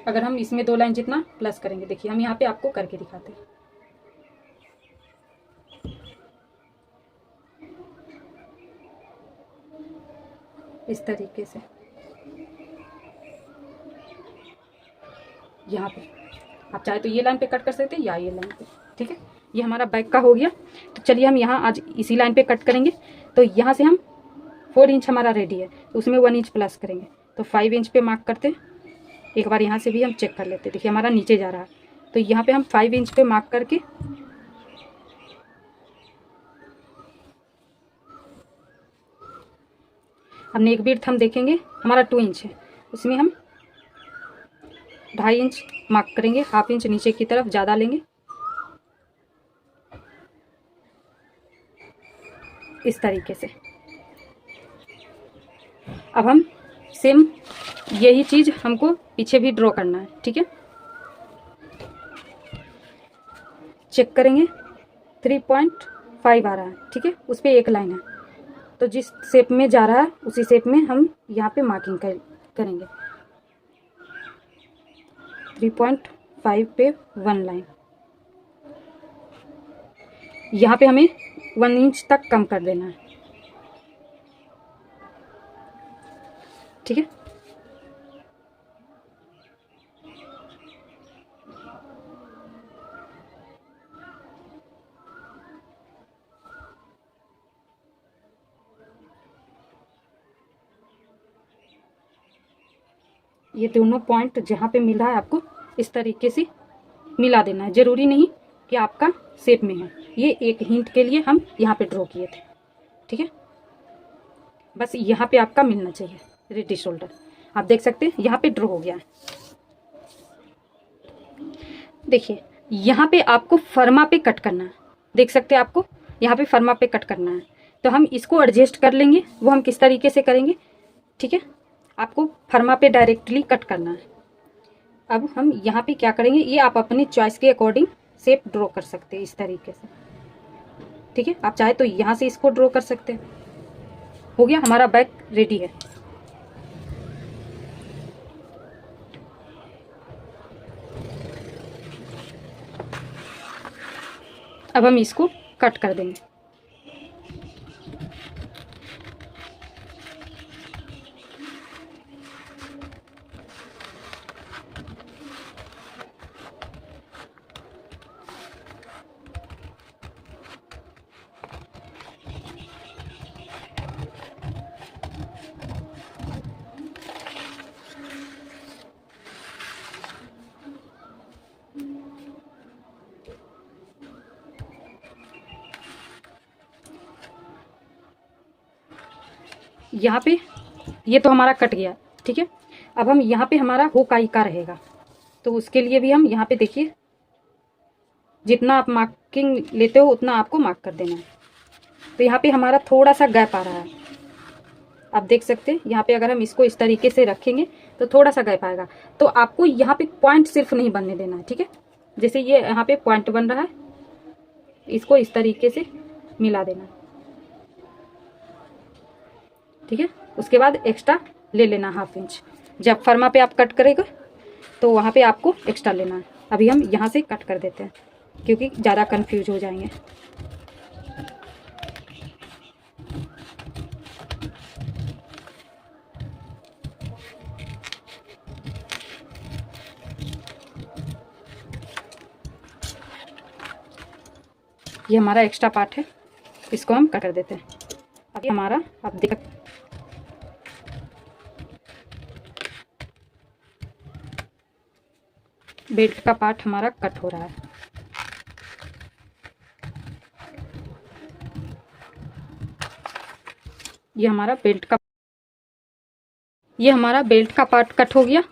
अगर हम इसमें 2 लाइन जितना प्लस करेंगे। देखिए हम यहाँ पे आपको करके दिखाते हैं। इस तरीके से यहाँ पे आप चाहे तो ये लाइन पे कट कर सकते हैं या ये लाइन पे, ठीक है। ये हमारा बैक का हो गया। तो चलिए हम यहाँ आज इसी लाइन पे कट करेंगे। तो यहाँ से हम 4 इंच हमारा रेडी है, तो उसमें 1 इंच प्लस करेंगे, तो 5 इंच पे मार्क करते। एक बार यहाँ से भी हम चेक कर लेते। देखिए हमारा नीचे जा रहा है, तो यहाँ पे हम 5 इंच पे मार्क करके हमने एक बीट हम देखेंगे हमारा 2 इंच है, उसमें हम 2.5 इंच मार्क करेंगे, हाफ इंच नीचे की तरफ ज़्यादा लेंगे इस तरीके से। अब हम सेम यही चीज़ हमको पीछे भी ड्रॉ करना है, ठीक है। चेक करेंगे 3.5 आ रहा है, ठीक है, उस पर एक लाइन है, तो जिस शेप में जा रहा है उसी शेप में हम यहाँ पे मार्किंग करेंगे। 3.5 पे 1 लाइन, यहाँ पे हमें 1 इंच तक कम कर देना है, ठीक है। ये दोनों पॉइंट जहाँ पे मिल रहा है आपको इस तरीके से मिला देना है। ज़रूरी नहीं कि आपका शेप में है, ये एक हिंट के लिए हम यहाँ पे ड्रॉ किए थे, ठीक है। बस यहाँ पे आपका मिलना चाहिए रेडी शोल्डर। आप देख सकते हैं यहाँ पे ड्रॉ हो गया है। देखिए यहाँ पे आपको फर्मा पे कट करना है, देख सकते हैं आपको यहाँ पे फर्मा पे कट करना है। तो हम इसको एडजस्ट कर लेंगे, वो हम किस तरीके से करेंगे, ठीक है। आपको फर्मा पे डायरेक्टली कट करना है। अब हम यहाँ पे क्या करेंगे, ये आप अपनी चॉइस के अकॉर्डिंग शेप ड्रॉ कर सकते हैं इस तरीके से, ठीक है। आप चाहे तो यहाँ से इसको ड्रॉ कर सकते हैं। हो गया, हमारा बैग रेडी है। अब हम इसको कट कर देंगे। यहाँ पे ये तो हमारा कट गया, ठीक है। अब हम यहाँ पे हमारा हुक आई का रहेगा, तो उसके लिए भी हम यहाँ पे देखिए जितना आप मार्किंग लेते हो उतना आपको मार्क कर देना है। तो यहाँ पे हमारा थोड़ा सा गैप आ रहा है, आप देख सकते हैं। यहाँ पे अगर हम इसको इस तरीके से रखेंगे तो थोड़ा सा गैप आएगा। तो आपको यहाँ पे पॉइंट सिर्फ नहीं बनने देना है, ठीक है। जैसे ये यहाँ पे पॉइंट बन रहा है, इसको इस तरीके से मिला देना है, ठीक है। उसके बाद एक्स्ट्रा ले लेना 1/2 इंच। जब फर्मा पे आप कट करेंगे तो वहाँ पे आपको एक्स्ट्रा लेना है। अभी हम यहाँ से कट कर देते हैं क्योंकि ज़्यादा कंफ्यूज हो जाएंगे। ये हमारा एक्स्ट्रा पार्ट है, इसको हम कट कर देते हैं। अभी हमारा आप देख बेल्ट का पार्ट हमारा कट हो रहा है। ये हमारा बेल्ट का पार्ट कट हो गया,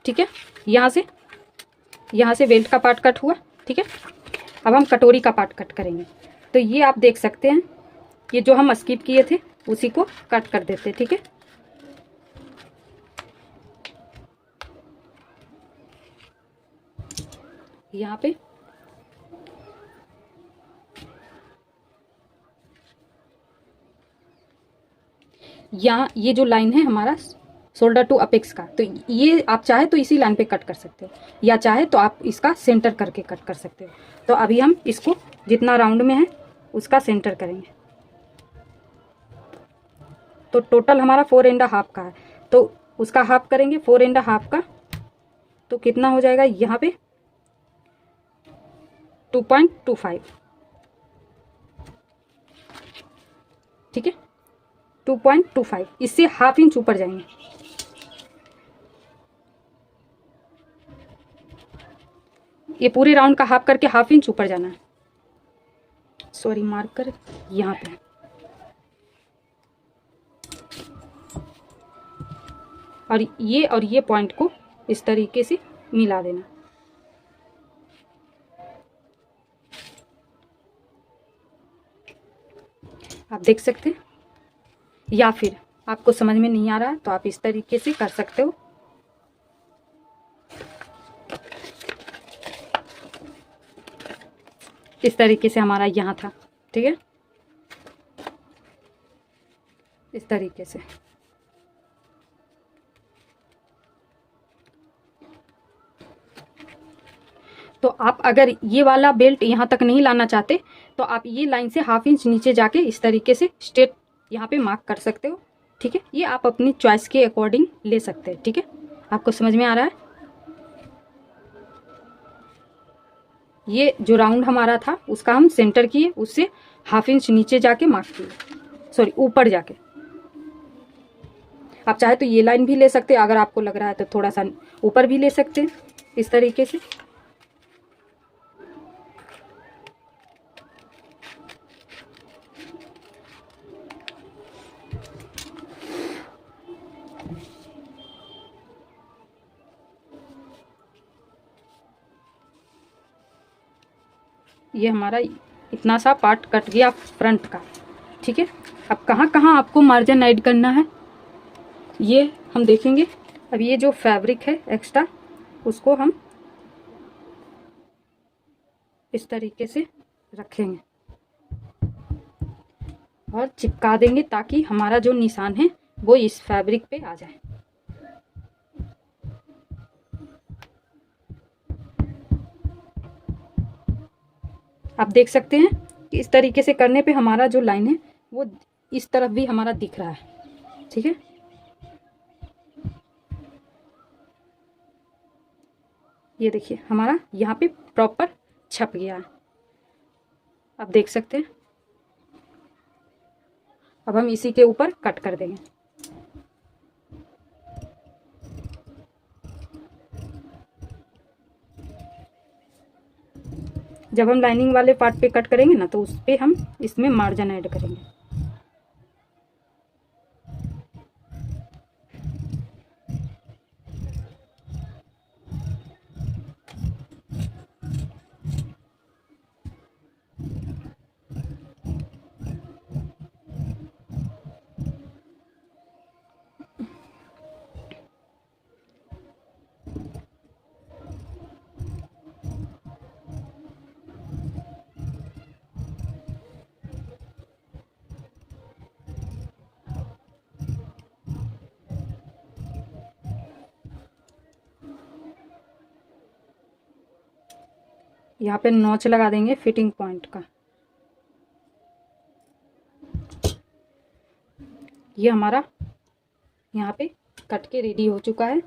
ठीक है। यहाँ से बेल्ट का पार्ट कट हुआ, ठीक है। अब हम कटोरी का पार्ट कट करेंगे। तो ये आप देख सकते हैं, ये जो हम स्किप किए थे उसी को कट कर देते हैं, ठीक है। यहाँ पे यहाँ ये जो लाइन है हमारा शोल्डर टू अपेक्स का, तो ये आप चाहे तो इसी लाइन पे कट कर सकते हो, या चाहे तो आप इसका सेंटर करके कट कर सकते हो। तो अभी हम इसको जितना राउंड में है उसका सेंटर करेंगे। तो टोटल हमारा 4.5 का है, तो उसका हाफ करेंगे 4.5 का, तो कितना हो जाएगा यहाँ पे 2.25, ठीक है। 2.25, इससे 1/2 इंच ऊपर जाएंगे। ये पूरे राउंड का हाफ करके 1/2 इंच ऊपर जाना है। सॉरी, मार्कर यहाँ पे, और ये पॉइंट को इस तरीके से मिला देना। आप देख सकते हैं, या फिर आपको समझ में नहीं आ रहा है तो आप इस तरीके से कर सकते हो। इस तरीके से हमारा यहाँ था, ठीक है, इस तरीके से। तो आप अगर ये वाला बेल्ट यहाँ तक नहीं लाना चाहते तो आप ये लाइन से 1/2 इंच नीचे जाके इस तरीके से स्ट्रेट यहाँ पे मार्क कर सकते हो, ठीक है। ये आप अपनी चॉइस के अकॉर्डिंग ले सकते हैं, ठीक है। आपको समझ में आ रहा है। ये जो राउंड हमारा था उसका हम सेंटर किए, उससे 1/2 इंच नीचे जाके मार्क किए, सॉरी ऊपर जाके। आप चाहे तो ये लाइन भी ले सकते हैं, अगर आपको लग रहा है तो थोड़ा सा ऊपर भी ले सकते हैं इस तरीके से। ये हमारा इतना सा पार्ट कट गया फ्रंट का, ठीक है। अब कहाँ कहाँ आपको मार्जिन ऐड करना है ये हम देखेंगे। अब ये जो फैब्रिक है एक्स्ट्रा, उसको हम इस तरीके से रखेंगे और चिपका देंगे ताकि हमारा जो निशान है वो इस फैब्रिक पे आ जाए। आप देख सकते हैं कि इस तरीके से करने पे हमारा जो लाइन है वो इस तरफ भी हमारा दिख रहा है। ठीक है, ये देखिए हमारा यहाँ पे प्रॉपर छप गया है, आप देख सकते हैं। अब हम इसी के ऊपर कट कर देंगे। जब हम लाइनिंग वाले पार्ट पे कट करेंगे ना तो उस पे हम इसमें मार्जिन ऐड करेंगे। यहाँ पे नॉच लगा देंगे फिटिंग पॉइंट का। ये हमारा यहाँ पे कट के रेडी हो चुका है।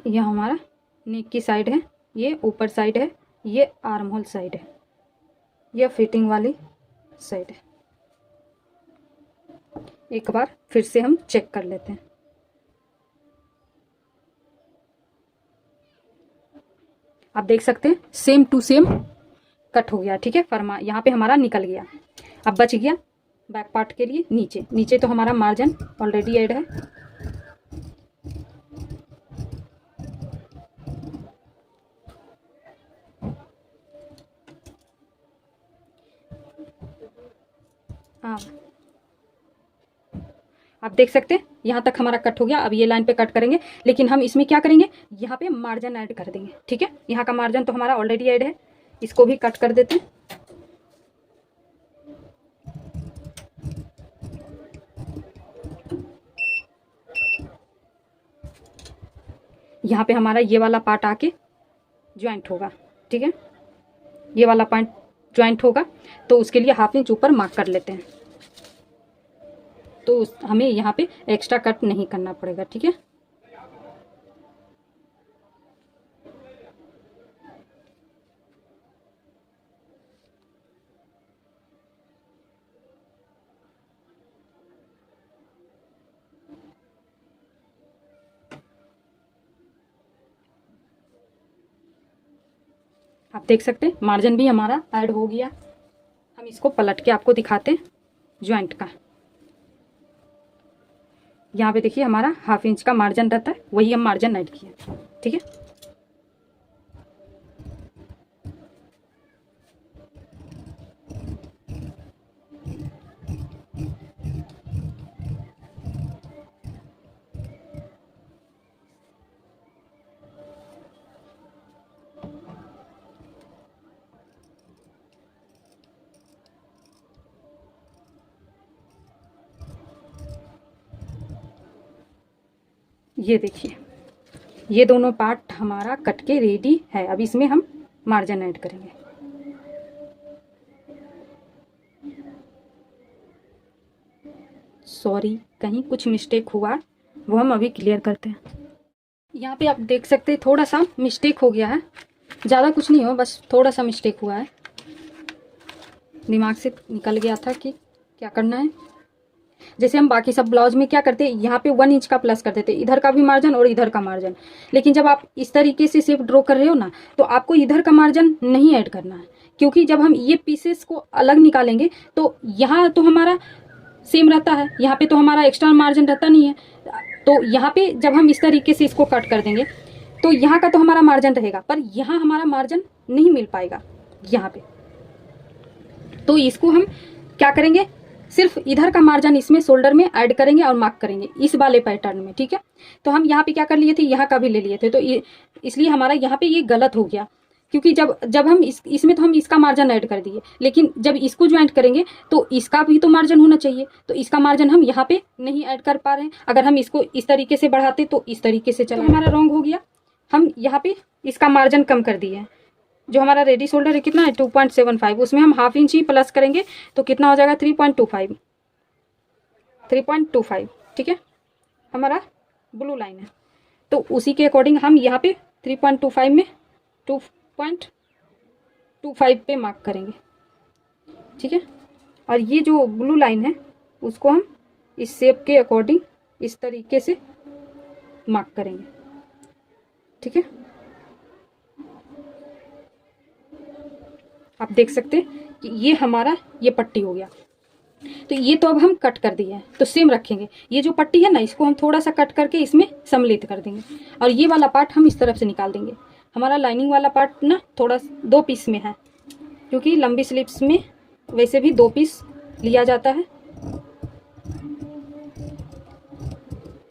यह हमारा नेक की साइड है, ये ऊपर साइड है, ये आर्म होल साइड है, यह फिटिंग वाली साइड है। एक बार फिर से हम चेक कर लेते हैं। आप देख सकते हैं सेम टू सेम कट हो गया। ठीक है, फरमा यहाँ पे हमारा निकल गया। अब बच गया बैक पार्ट के लिए नीचे। नीचे तो हमारा मार्जिन ऑलरेडी ऐड है। हाँ, आप देख सकते हैं यहाँ तक हमारा कट हो गया। अब ये लाइन पे कट करेंगे, लेकिन हम इसमें क्या करेंगे, यहाँ पे मार्जिन ऐड कर देंगे। ठीक है, यहाँ का मार्जिन तो हमारा ऑलरेडी ऐड है, इसको भी कट कर देते हैं। यहाँ पे हमारा ये वाला पार्ट आके ज्वाइंट होगा। ठीक है, ये वाला पॉइंट ज्वाइंट होगा, तो उसके लिए 1/2 इंच ऊपर मार्क कर लेते हैं, तो हमें यहाँ पे एक्स्ट्रा कट नहीं करना पड़ेगा। ठीक है, आप देख सकते हैं मार्जिन भी हमारा ऐड हो गया। हम इसको पलट के आपको दिखाते हैं ज्वाइंट का। यहाँ पे देखिए हमारा 1/2 इंच का मार्जिन रहता है, वही हम मार्जिन ऐड किए। ठीक है, ये देखिए ये दोनों पार्ट हमारा कट के रेडी है। अब इसमें हम मार्जिन ऐड करेंगे। सॉरी, कहीं कुछ मिस्टेक हुआ, वो हम अभी क्लियर करते हैं। यहाँ पे आप देख सकते हैं थोड़ा सा मिस्टेक हो गया है, ज़्यादा कुछ नहीं हो, बस थोड़ा सा मिस्टेक हुआ है, दिमाग से निकल गया था कि क्या करना है। जैसे हम बाकी सब ब्लाउज में क्या करते हैं, यहाँ पे 1 इंच का प्लस कर देते हैं, इधर का भी मार्जिन और इधर का मार्जिन। लेकिन जब आप इस तरीके से शेप ड्रॉ कर रहे हो ना, तो आपको इधर का मार्जिन नहीं ऐड करना है, क्योंकि जब हम ये पीसेस को अलग निकालेंगे तो यहाँ तो हमारा सेम रहता है, यहाँ पे तो हमारा एक्स्ट्रा मार्जिन रहता नहीं है। तो यहाँ पे जब हम इस तरीके से इसको कट कर देंगे तो यहाँ का तो हमारा मार्जिन रहेगा, पर यहाँ हमारा मार्जिन नहीं मिल पाएगा यहाँ पे। तो इसको हम क्या करेंगे, सिर्फ इधर का मार्जिन इसमें शोल्डर में ऐड करेंगे और मार्क करेंगे इस वाले पैटर्न में। ठीक है, तो हम यहाँ पे क्या कर लिए थे, यहाँ का भी ले लिए थे, तो इसलिए हमारा यहाँ पे ये गलत हो गया, क्योंकि जब हम इसमें तो हम इसका मार्जिन ऐड कर दिए, लेकिन जब इसको ज्वाइंट करेंगे तो इसका भी तो मार्जिन होना चाहिए, तो इसका मार्जिन हम यहाँ पे नहीं ऐड कर पा रहे हैं। अगर हम इसको इस तरीके से बढ़ाते तो इस तरीके से चला, हमारा रॉन्ग हो गया। हम यहाँ पे इसका मार्जिन कम कर दिए हैं। जो हमारा रेडी शोल्डर है कितना है 2.75, उसमें हम हाफ इंच ही प्लस करेंगे तो कितना हो जाएगा 3.25, ठीक है। हमारा ब्लू लाइन है तो उसी के अकॉर्डिंग हम यहाँ पे 3.25 में 2.25 पे मार्क करेंगे, ठीक है। और ये जो ब्लू लाइन है उसको हम इस शेप के अकॉर्डिंग इस तरीके से मार्क करेंगे, ठीक है। आप देख सकते हैं कि ये हमारा ये पट्टी हो गया। तो ये तो अब हम कट कर दिए हैं तो सेम रखेंगे। ये जो पट्टी है ना इसको हम थोड़ा सा कट करके इसमें सम्मिलित कर देंगे और ये वाला पार्ट हम इस तरफ से निकाल देंगे। हमारा लाइनिंग वाला पार्ट ना थोड़ा 2 पीस में है, क्योंकि लंबी स्लीव्स में वैसे भी 2 पीस लिया जाता है,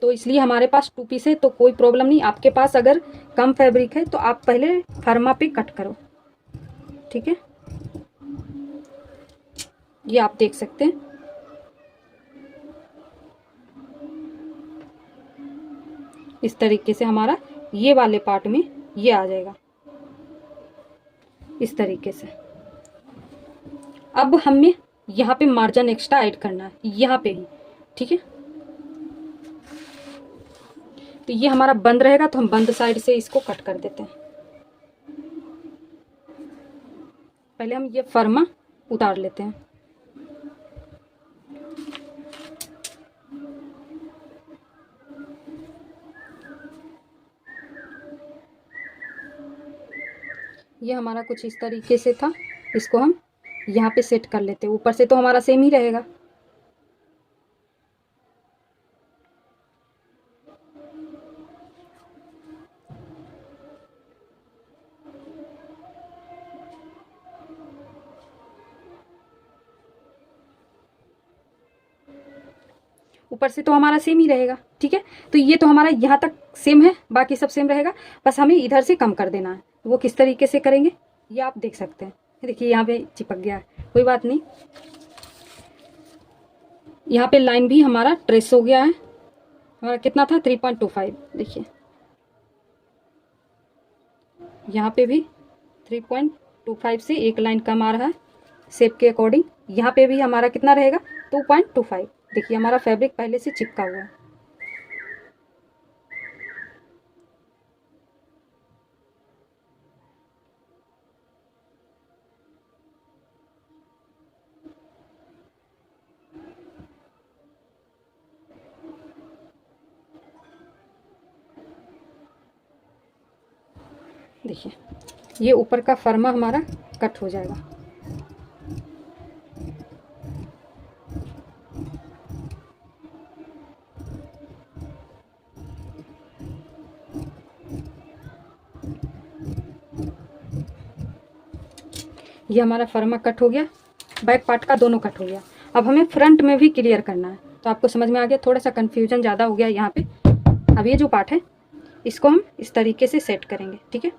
तो इसलिए हमारे पास 2 पीस है तो कोई प्रॉब्लम नहीं। आपके पास अगर कम फैब्रिक है तो आप पहले फर्मा पे कट करो, ठीक है। ये आप देख सकते हैं। इस तरीके से हमारा ये वाले पार्ट में ये आ जाएगा इस तरीके से। अब हमें यहाँ पे मार्जिन एक्स्ट्रा ऐड करना है यहाँ पे ही, ठीक है। तो ये हमारा बंद रहेगा तो हम बंद साइड से इसको कट कर देते हैं। पहले हम ये फर्मा उतार लेते हैं। ये हमारा कुछ इस तरीके से था, इसको हम यहाँ पे सेट कर लेते हैं। ऊपर से तो हमारा सेम ही रहेगा। ऊपर से तो हमारा सेम ही रहेगा, ठीक है। तो ये तो हमारा यहाँ तक सेम है, बाकी सब सेम रहेगा, बस हमें इधर से कम कर देना है। वो किस तरीके से करेंगे ये आप देख सकते हैं। देखिए यहाँ पे चिपक गया है, कोई बात नहीं। यहाँ पे लाइन भी हमारा ट्रेस हो गया है। हमारा कितना था 3.25, देखिए यहाँ पे भी 3.25 से एक लाइन कम आ रहा है शेप के अकॉर्डिंग। यहाँ पे भी हमारा कितना रहेगा 2.25। देखिए हमारा फैब्रिक पहले से चिपका हुआ है। देखिए ये ऊपर का फर्मा हमारा कट हो जाएगा। ये हमारा फर्मा कट हो गया, बैक पार्ट का दोनों कट हो गया। अब हमें फ्रंट में भी क्लियर करना है। तो आपको समझ में आ गया, थोड़ा सा कन्फ्यूजन ज़्यादा हो गया यहाँ पे। अब ये जो पार्ट है इसको हम इस तरीके से सेट करेंगे, ठीक है।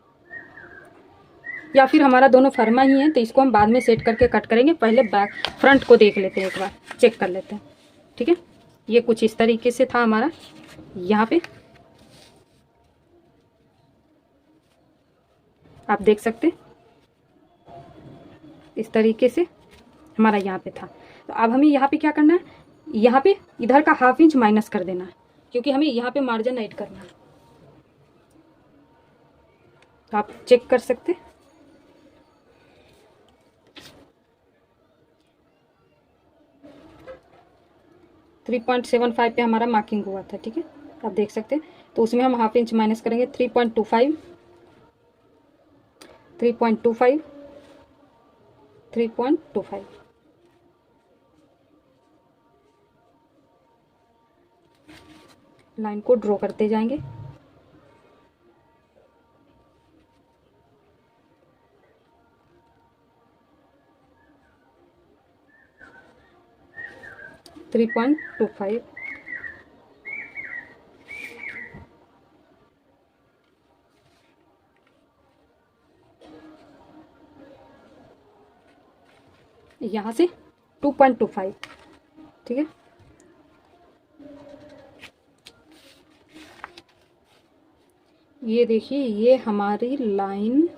या फिर हमारा दोनों फर्मा ही है तो इसको हम बाद में सेट करके कट करेंगे। पहले बैक फ्रंट को देख लेते हैं, एक बार चेक कर लेते हैं, ठीक है। ये कुछ इस तरीके से था हमारा। यहाँ पे आप देख सकते हैं इस तरीके से हमारा यहाँ पे था। तो अब हमें यहाँ पे क्या करना है, यहाँ पे इधर का हाफ इंच माइनस कर देना है, क्योंकि हमें यहाँ पे मार्जिन ऐड करना है। तो आप चेक कर सकते हैं। थ्री 3.75 पे हमारा मार्किंग हुआ था, ठीक है। आप देख सकते हैं। तो उसमें हम हाफ इंच माइनस करेंगे 3.25, 3.25, 3.25। लाइन को ड्रॉ करते जाएंगे। थ्री 3.25, यहाँ से 2.25, ठीक है। ये देखिए, ये हमारी लाइन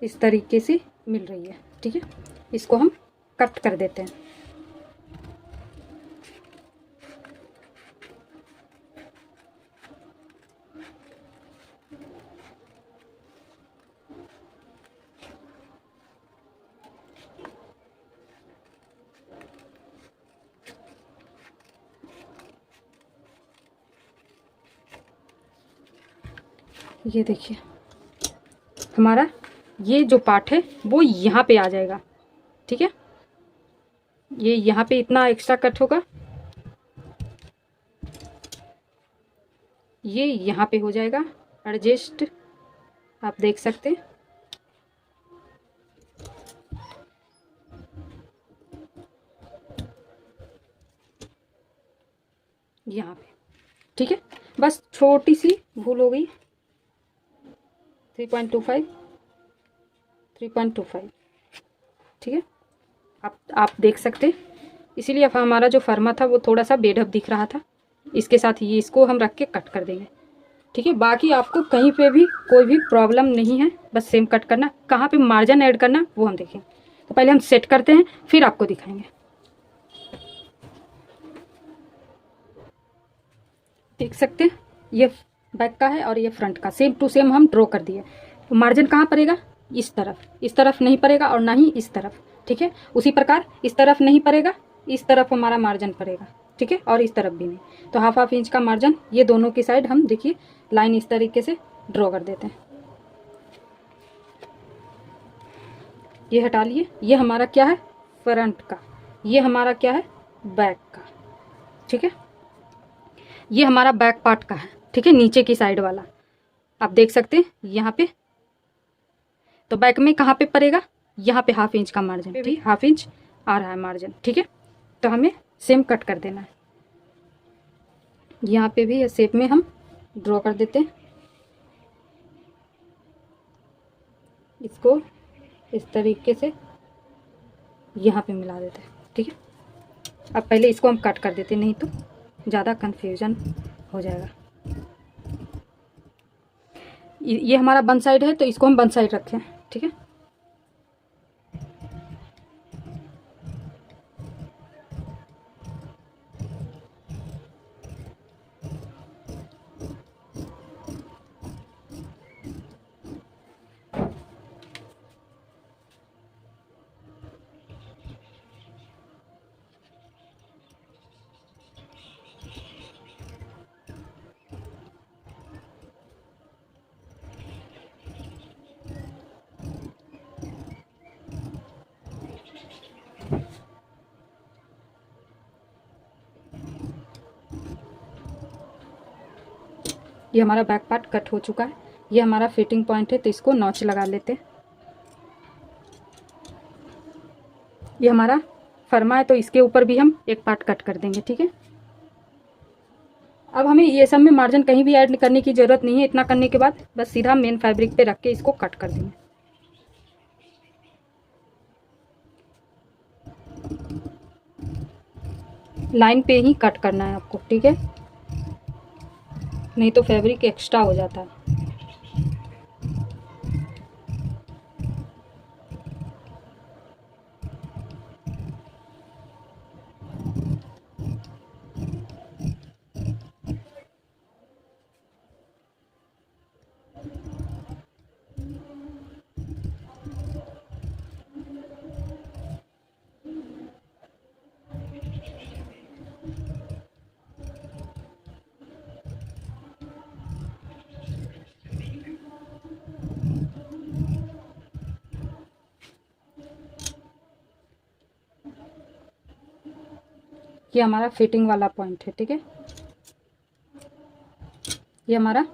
इस तरीके से मिल रही है। ठीक है, इसको हम कट कर देते हैं। ये देखिए, हमारा ये जो पार्ट है वो यहाँ पे आ जाएगा। ठीक है, ये यहाँ पे इतना एक्स्ट्रा कट होगा, ये यहाँ पे हो जाएगा एडजस्ट, आप देख सकते हैं। यहाँ पे ठीक है, बस छोटी सी भूल हो गई। 3.25 3.25 ठीक है, आप देख सकते हैं। इसीलिए अब हमारा जो फर्मा था वो थोड़ा सा बेढप दिख रहा था। इसके साथ ये इसको हम रख के कट कर देंगे। ठीक है, बाकी आपको कहीं पे भी कोई भी प्रॉब्लम नहीं है, बस सेम कट करना। कहाँ पे मार्जिन ऐड करना वो हम देखेंगे। तो पहले हम सेट करते हैं, फिर आपको दिखाएंगे। देख सकते हैं, ये बैक का है और ये फ्रंट का, सेम टू सेम हम ड्रॉ कर दिए। तो मार्जिन कहाँ पड़ेगा? इस तरफ नहीं पड़ेगा और ना ही इस तरफ। ठीक है, उसी प्रकार इस तरफ नहीं पड़ेगा, इस तरफ हमारा मार्जिन पड़ेगा। ठीक है, और इस तरफ भी नहीं। तो हाफ इंच का मार्जिन ये दोनों की साइड हम देखिए लाइन इस तरीके से ड्रॉ कर देते हैं। ये हटा लिए, ये हमारा क्या है? फ्रंट का। ये हमारा क्या है? बैक का। ठीक है, ये हमारा बैक पार्ट का है। ठीक है, नीचे की साइड वाला आप देख सकते हैं यहाँ पे। तो बैक में कहाँ पे पड़ेगा? यहाँ पे हाफ इंच का मार्जिन, भी हाफ इंच आ रहा है मार्जिन। ठीक है, तो हमें सेम कट कर देना है। यहाँ पे भी इस शेप में हम ड्रॉ कर देते हैं। इसको इस तरीके से यहाँ पे मिला देते हैं। ठीक है, अब पहले इसको हम कट कर देते हैं, नहीं तो ज़्यादा कन्फ्यूजन हो जाएगा। ये हमारा वन साइड है तो इसको हम वन साइड रखें। ठीक है, ये हमारा बैक पार्ट कट हो चुका है। ये हमारा फिटिंग पॉइंट है, तो इसको नॉच लगा लेते हैं। ये हमारा फर्मा है, तो इसके ऊपर भी हम एक पार्ट कट कर देंगे। ठीक है, अब हमें ये सब में मार्जिन कहीं भी ऐड करने की ज़रूरत नहीं है। इतना करने के बाद बस सीधा मेन फैब्रिक पे रख के इसको कट कर देंगे। लाइन पे ही कट करना है आपको। ठीक है, नहीं तो फैब्रिक एक्स्ट्रा हो जाता है। ये हमारा फिटिंग वाला पॉइंट है। ठीक है, ये हमारा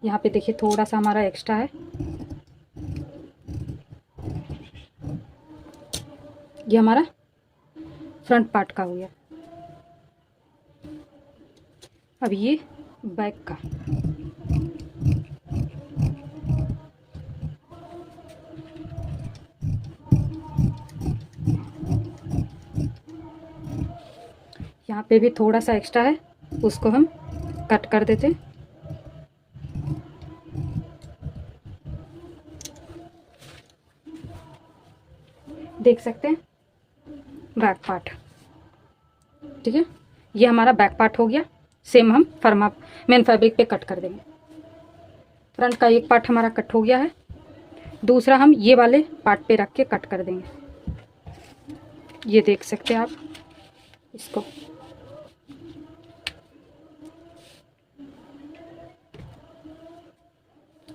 यहाँ पे देखिए थोड़ा सा हमारा एक्स्ट्रा है। ये हमारा फ्रंट पार्ट का हो गया। अब ये बैक का। यहाँ पे भी थोड़ा सा एक्स्ट्रा है, उसको हम कट कर देते हैं। देख सकते हैं बैक पार्ट। ठीक है, ये हमारा बैक पार्ट हो गया। सेम हम मेन फैब्रिक पे कट कर देंगे। फ्रंट का एक पार्ट हमारा कट हो गया है, दूसरा हम ये वाले पार्ट पे रख के कट कर देंगे। ये देख सकते हैं आप इसको।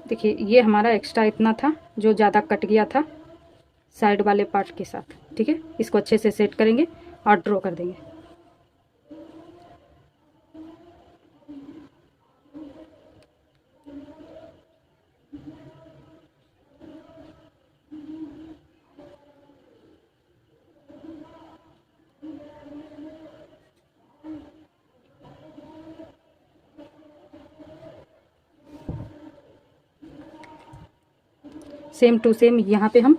देखिए ये हमारा एक्स्ट्रा इतना था जो ज़्यादा कट गया था साइड वाले पार्ट के साथ। ठीक है, इसको अच्छे से सेट करेंगे और ड्रॉ कर देंगे। सेम टू सेम यहाँ पे हम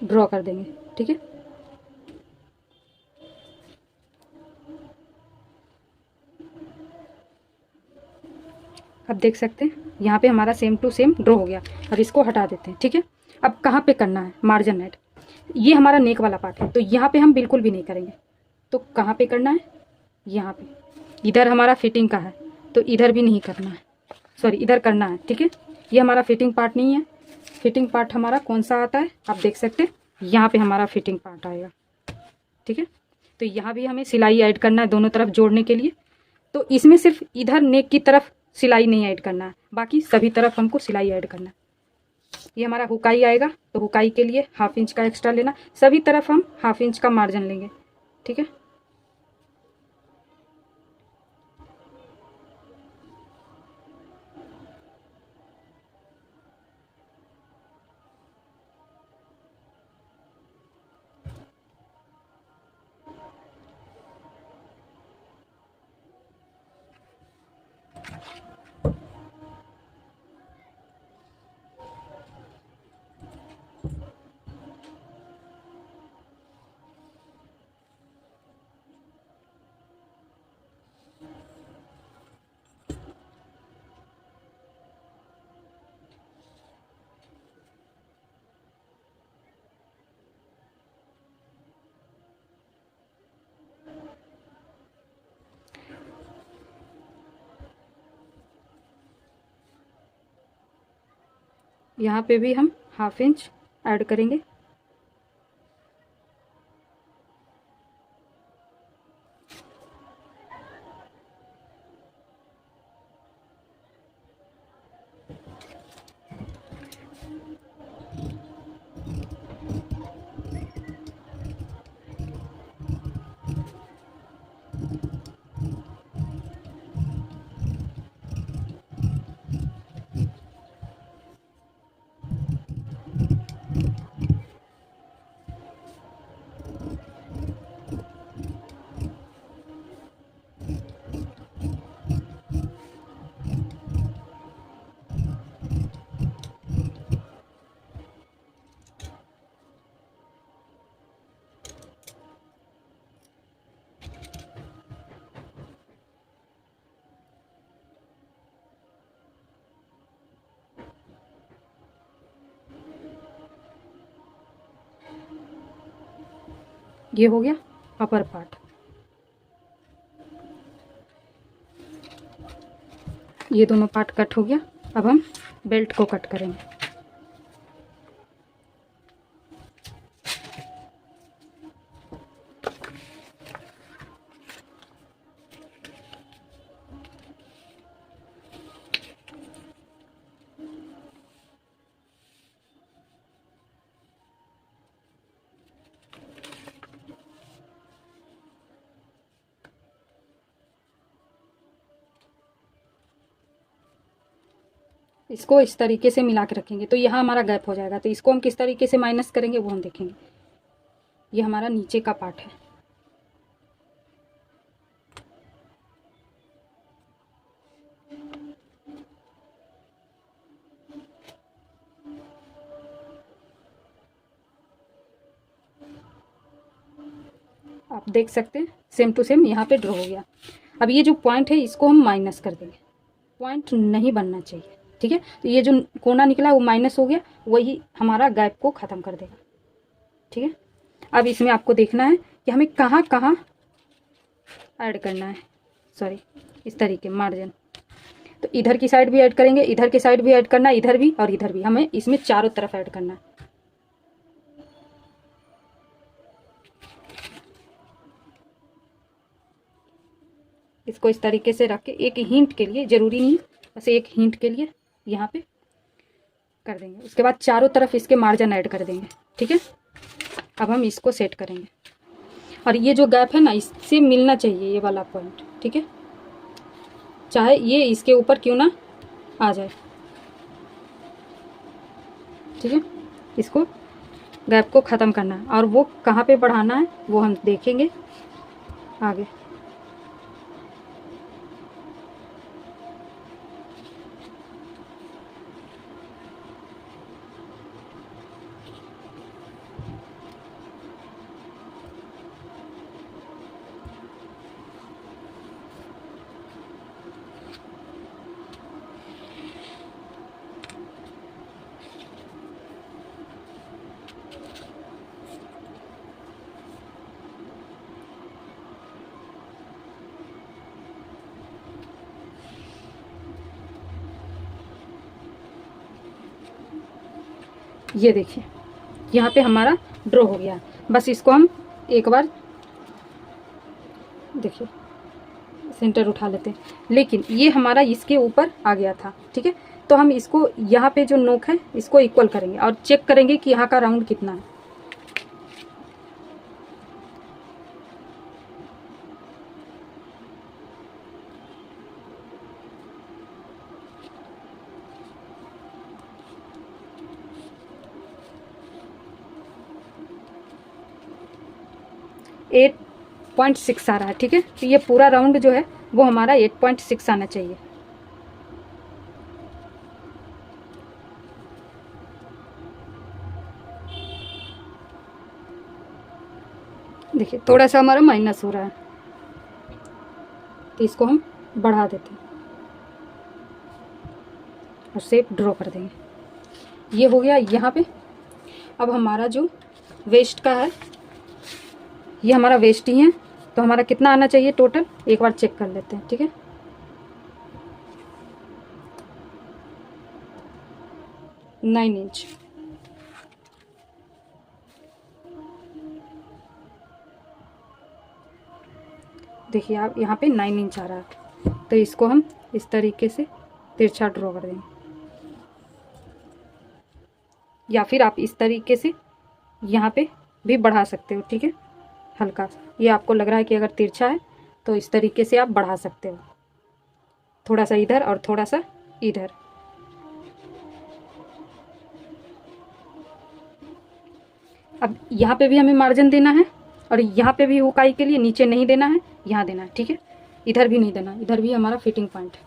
ड्रॉ कर देंगे। ठीक है, अब देख सकते हैं यहाँ पे हमारा सेम टू सेम ड्रॉ हो गया। अब इसको हटा देते हैं। ठीक है, अब कहाँ पे करना है मार्जिन नेट। ये हमारा नेक वाला पार्ट है, तो यहाँ पे हम बिल्कुल भी नहीं करेंगे। तो कहाँ पे करना है, यहाँ पे। इधर हमारा फिटिंग का है तो इधर भी नहीं करना है, सॉरी इधर करना है। ठीक है, ये हमारा फिटिंग पार्ट नहीं है। फिटिंग पार्ट हमारा कौन सा आता है आप देख सकते हैं, यहाँ पे हमारा फिटिंग पार्ट आएगा। ठीक है, तो यहाँ भी हमें सिलाई ऐड करना है दोनों तरफ जोड़ने के लिए। तो इसमें सिर्फ इधर नेक की तरफ सिलाई नहीं ऐड करना है, बाकी सभी तरफ हमको सिलाई ऐड करना है। ये हमारा हुकाई आएगा, तो हुकाई के लिए 1/2 इंच का एक्स्ट्रा लेना। सभी तरफ हम 1/2 इंच का मार्जिन लेंगे। ठीक है, यहाँ पे भी हम 1/2 इंच ऐड करेंगे। ये हो गया अपर पार्ट। ये दोनों पार्ट कट हो गया। अब हम बेल्ट को कट करेंगे। इसको इस तरीके से मिला के रखेंगे तो यहाँ हमारा गैप हो जाएगा। तो इसको हम किस तरीके से माइनस करेंगे वो हम देखेंगे। ये हमारा नीचे का पार्ट है। आप देख सकते हैं सेम टू सेम यहाँ पे ड्रॉ हो गया। अब ये जो पॉइंट है इसको हम माइनस कर देंगे, पॉइंट नहीं बनना चाहिए, ठीक है। तो ये जो कोना निकला वो माइनस हो गया, वही हमारा गैप को ख़त्म कर देगा, ठीक है। अब इसमें आपको देखना है कि हमें कहाँ कहाँ ऐड करना है, सॉरी इस तरीके मार्जिन। तो इधर की साइड भी ऐड करेंगे, इधर की साइड भी ऐड करना है, इधर भी और इधर भी, हमें इसमें चारों तरफ ऐड करना है। इसको इस तरीके से रख के एक हिंट के लिए, ज़रूरी नहीं, बस एक हिंट के लिए यहाँ पे कर देंगे। उसके बाद चारों तरफ इसके मार्जिन ऐड कर देंगे, ठीक है। अब हम इसको सेट करेंगे और ये जो गैप है ना इससे मिलना चाहिए ये वाला पॉइंट, ठीक है, चाहे ये इसके ऊपर क्यों ना आ जाए, ठीक है। इसको गैप को ख़त्म करना है और वो कहाँ पे बढ़ाना है वो हम देखेंगे आगे। ये देखिए यहाँ पे हमारा ड्रॉ हो गया। बस इसको हम एक बार देखिए सेंटर उठा लेते हैं, लेकिन ये हमारा इसके ऊपर आ गया था, ठीक है। तो हम इसको यहाँ पे जो नोक है इसको इक्वल करेंगे और चेक करेंगे कि यहाँ का राउंड कितना है। एट 8.6 आ रहा है, ठीक है। तो ये पूरा राउंड जो है वो हमारा 8.6 आना चाहिए। देखिए थोड़ा सा हमारा माइनस हो रहा है, तो इसको हम बढ़ा देते हैं और शेप ड्रॉ कर देंगे। ये हो गया यहाँ पे। अब हमारा जो वेस्ट का है ये हमारा वेस्ट ही है, तो हमारा कितना आना चाहिए टोटल एक बार चेक कर लेते हैं, ठीक है। 9 इंच। देखिए आप यहाँ पे 9 इंच आ रहा है, तो इसको हम इस तरीके से तिरछा ड्रॉ कर देंगे, या फिर आप इस तरीके से यहाँ पे भी बढ़ा सकते हो, ठीक है। हल्का सा ये आपको लग रहा है कि अगर तिरछा है तो इस तरीके से आप बढ़ा सकते हो, थोड़ा सा इधर और थोड़ा सा इधर। अब यहाँ पे भी हमें मार्जिन देना है और यहाँ पे भी हुकाई के लिए नीचे नहीं देना है, यहाँ देना है, ठीक है। इधर भी नहीं देना, इधर भी हमारा फिटिंग पॉइंट है।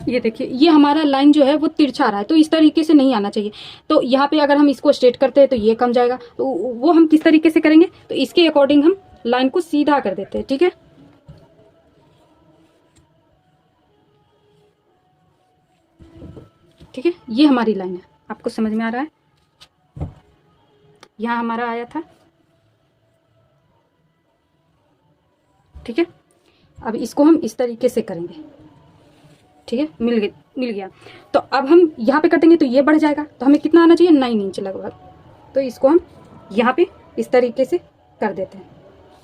ये देखिए ये हमारा लाइन जो है वो तिरछा आ रहा है, तो इस तरीके से नहीं आना चाहिए। तो यहाँ पे अगर हम इसको स्ट्रेट करते हैं तो ये कम जाएगा, तो वो हम किस तरीके से करेंगे, तो इसके अकॉर्डिंग हम लाइन को सीधा कर देते हैं, ठीक है। ठीक है, ये हमारी लाइन है, आपको समझ में आ रहा है। यहाँ हमारा आया था, ठीक है। अब इसको हम इस तरीके से करेंगे, ठीक है। मिल गया। तो अब हम यहाँ पे कटेंगे तो ये बढ़ जाएगा, तो हमें कितना आना चाहिए 9 इंच लगभग। तो इसको हम यहाँ पे इस तरीके से कर देते हैं,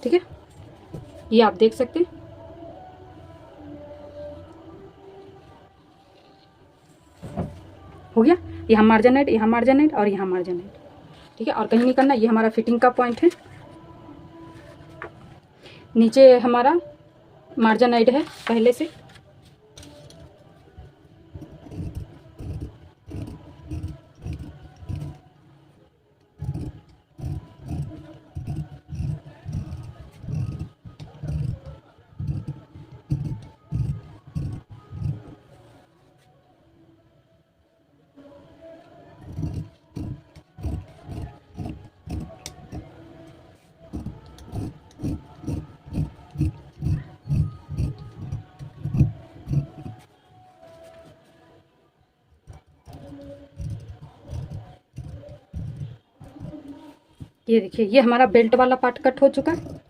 ठीक है। ये आप देख सकते हैं। हो गया, यहाँ मार्जिन ऐड, यहाँ मार्जिन ऐड और यहाँ मार्जिन ऐड, ठीक है। और कहीं नहीं करना, ये हमारा फिटिंग का पॉइंट है। नीचे हमारा मार्जिन ऐड है पहले से, ये देखिए, ये हमारा बेल्ट वाला पार्ट कट हो चुका है।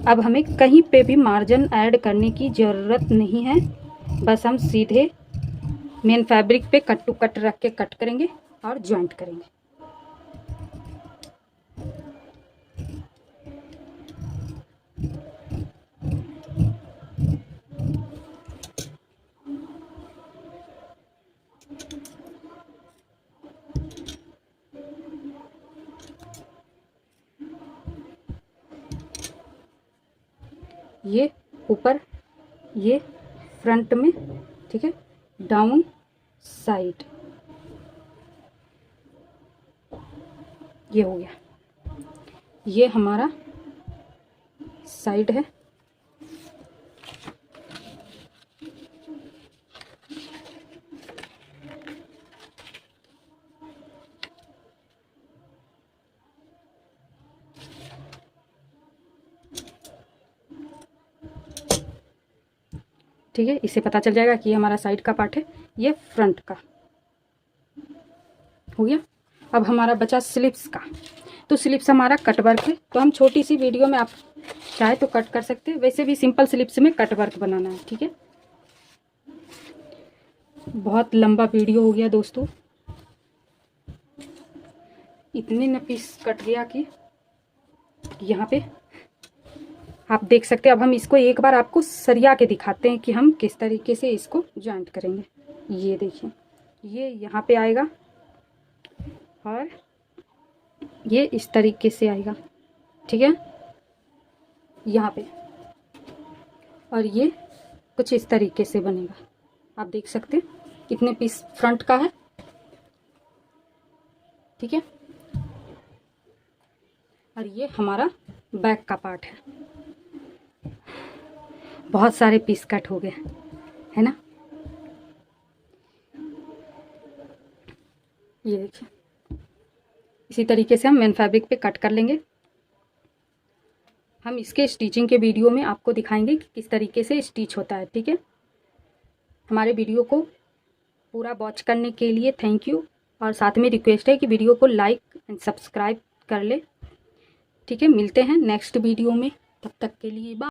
अब हमें कहीं पे भी मार्जिन ऐड करने की ज़रूरत नहीं है, बस हम सीधे मेन फैब्रिक पे कट टू कट रख के कट करेंगे और जॉइंट करेंगे। ये ऊपर, ये फ्रंट में, ठीक है, डाउन साइड, ये हो गया। ये हमारा साइड है। ठीक है, इससे पता चल जाएगा कि ये हमारा साइड का पार्ट है, ये फ्रंट का हो गया। अब हमारा बचा स्लिप्स का। तो स्लिप्स हमारा कट वर्क है, तो हम छोटी सी वीडियो में आप चाहे तो कट कर सकते हैं, वैसे भी सिंपल स्लिप्स में कट वर्क बनाना है। ठीक है, बहुत लंबा वीडियो हो गया दोस्तों, इतने न पीस कट गया कि यहाँ पे आप देख सकते हैं। अब हम इसको एक बार आपको सरिया के दिखाते हैं कि हम किस तरीके से इसको जॉइंट करेंगे। ये देखिए, ये यहाँ पे आएगा और ये इस तरीके से आएगा, ठीक है, यहाँ पे, और ये कुछ इस तरीके से बनेगा। आप देख सकते हैं कितने पीस फ्रंट का है। ठीक है, और ये हमारा बैक का पार्ट है। बहुत सारे पीस कट हो गए, है ना। ये देखिए, इसी तरीके से हम मेन फैब्रिक पे कट कर लेंगे। हम इसके स्टिचिंग के वीडियो में आपको दिखाएंगे कि किस तरीके से स्टिच होता है। ठीक है, हमारे वीडियो को पूरा वॉच करने के लिए थैंक यू, और साथ में रिक्वेस्ट है कि वीडियो को लाइक एंड सब्सक्राइब कर ले। ठीक है, मिलते हैं नेक्स्ट वीडियो में, तब तक के लिए बाय।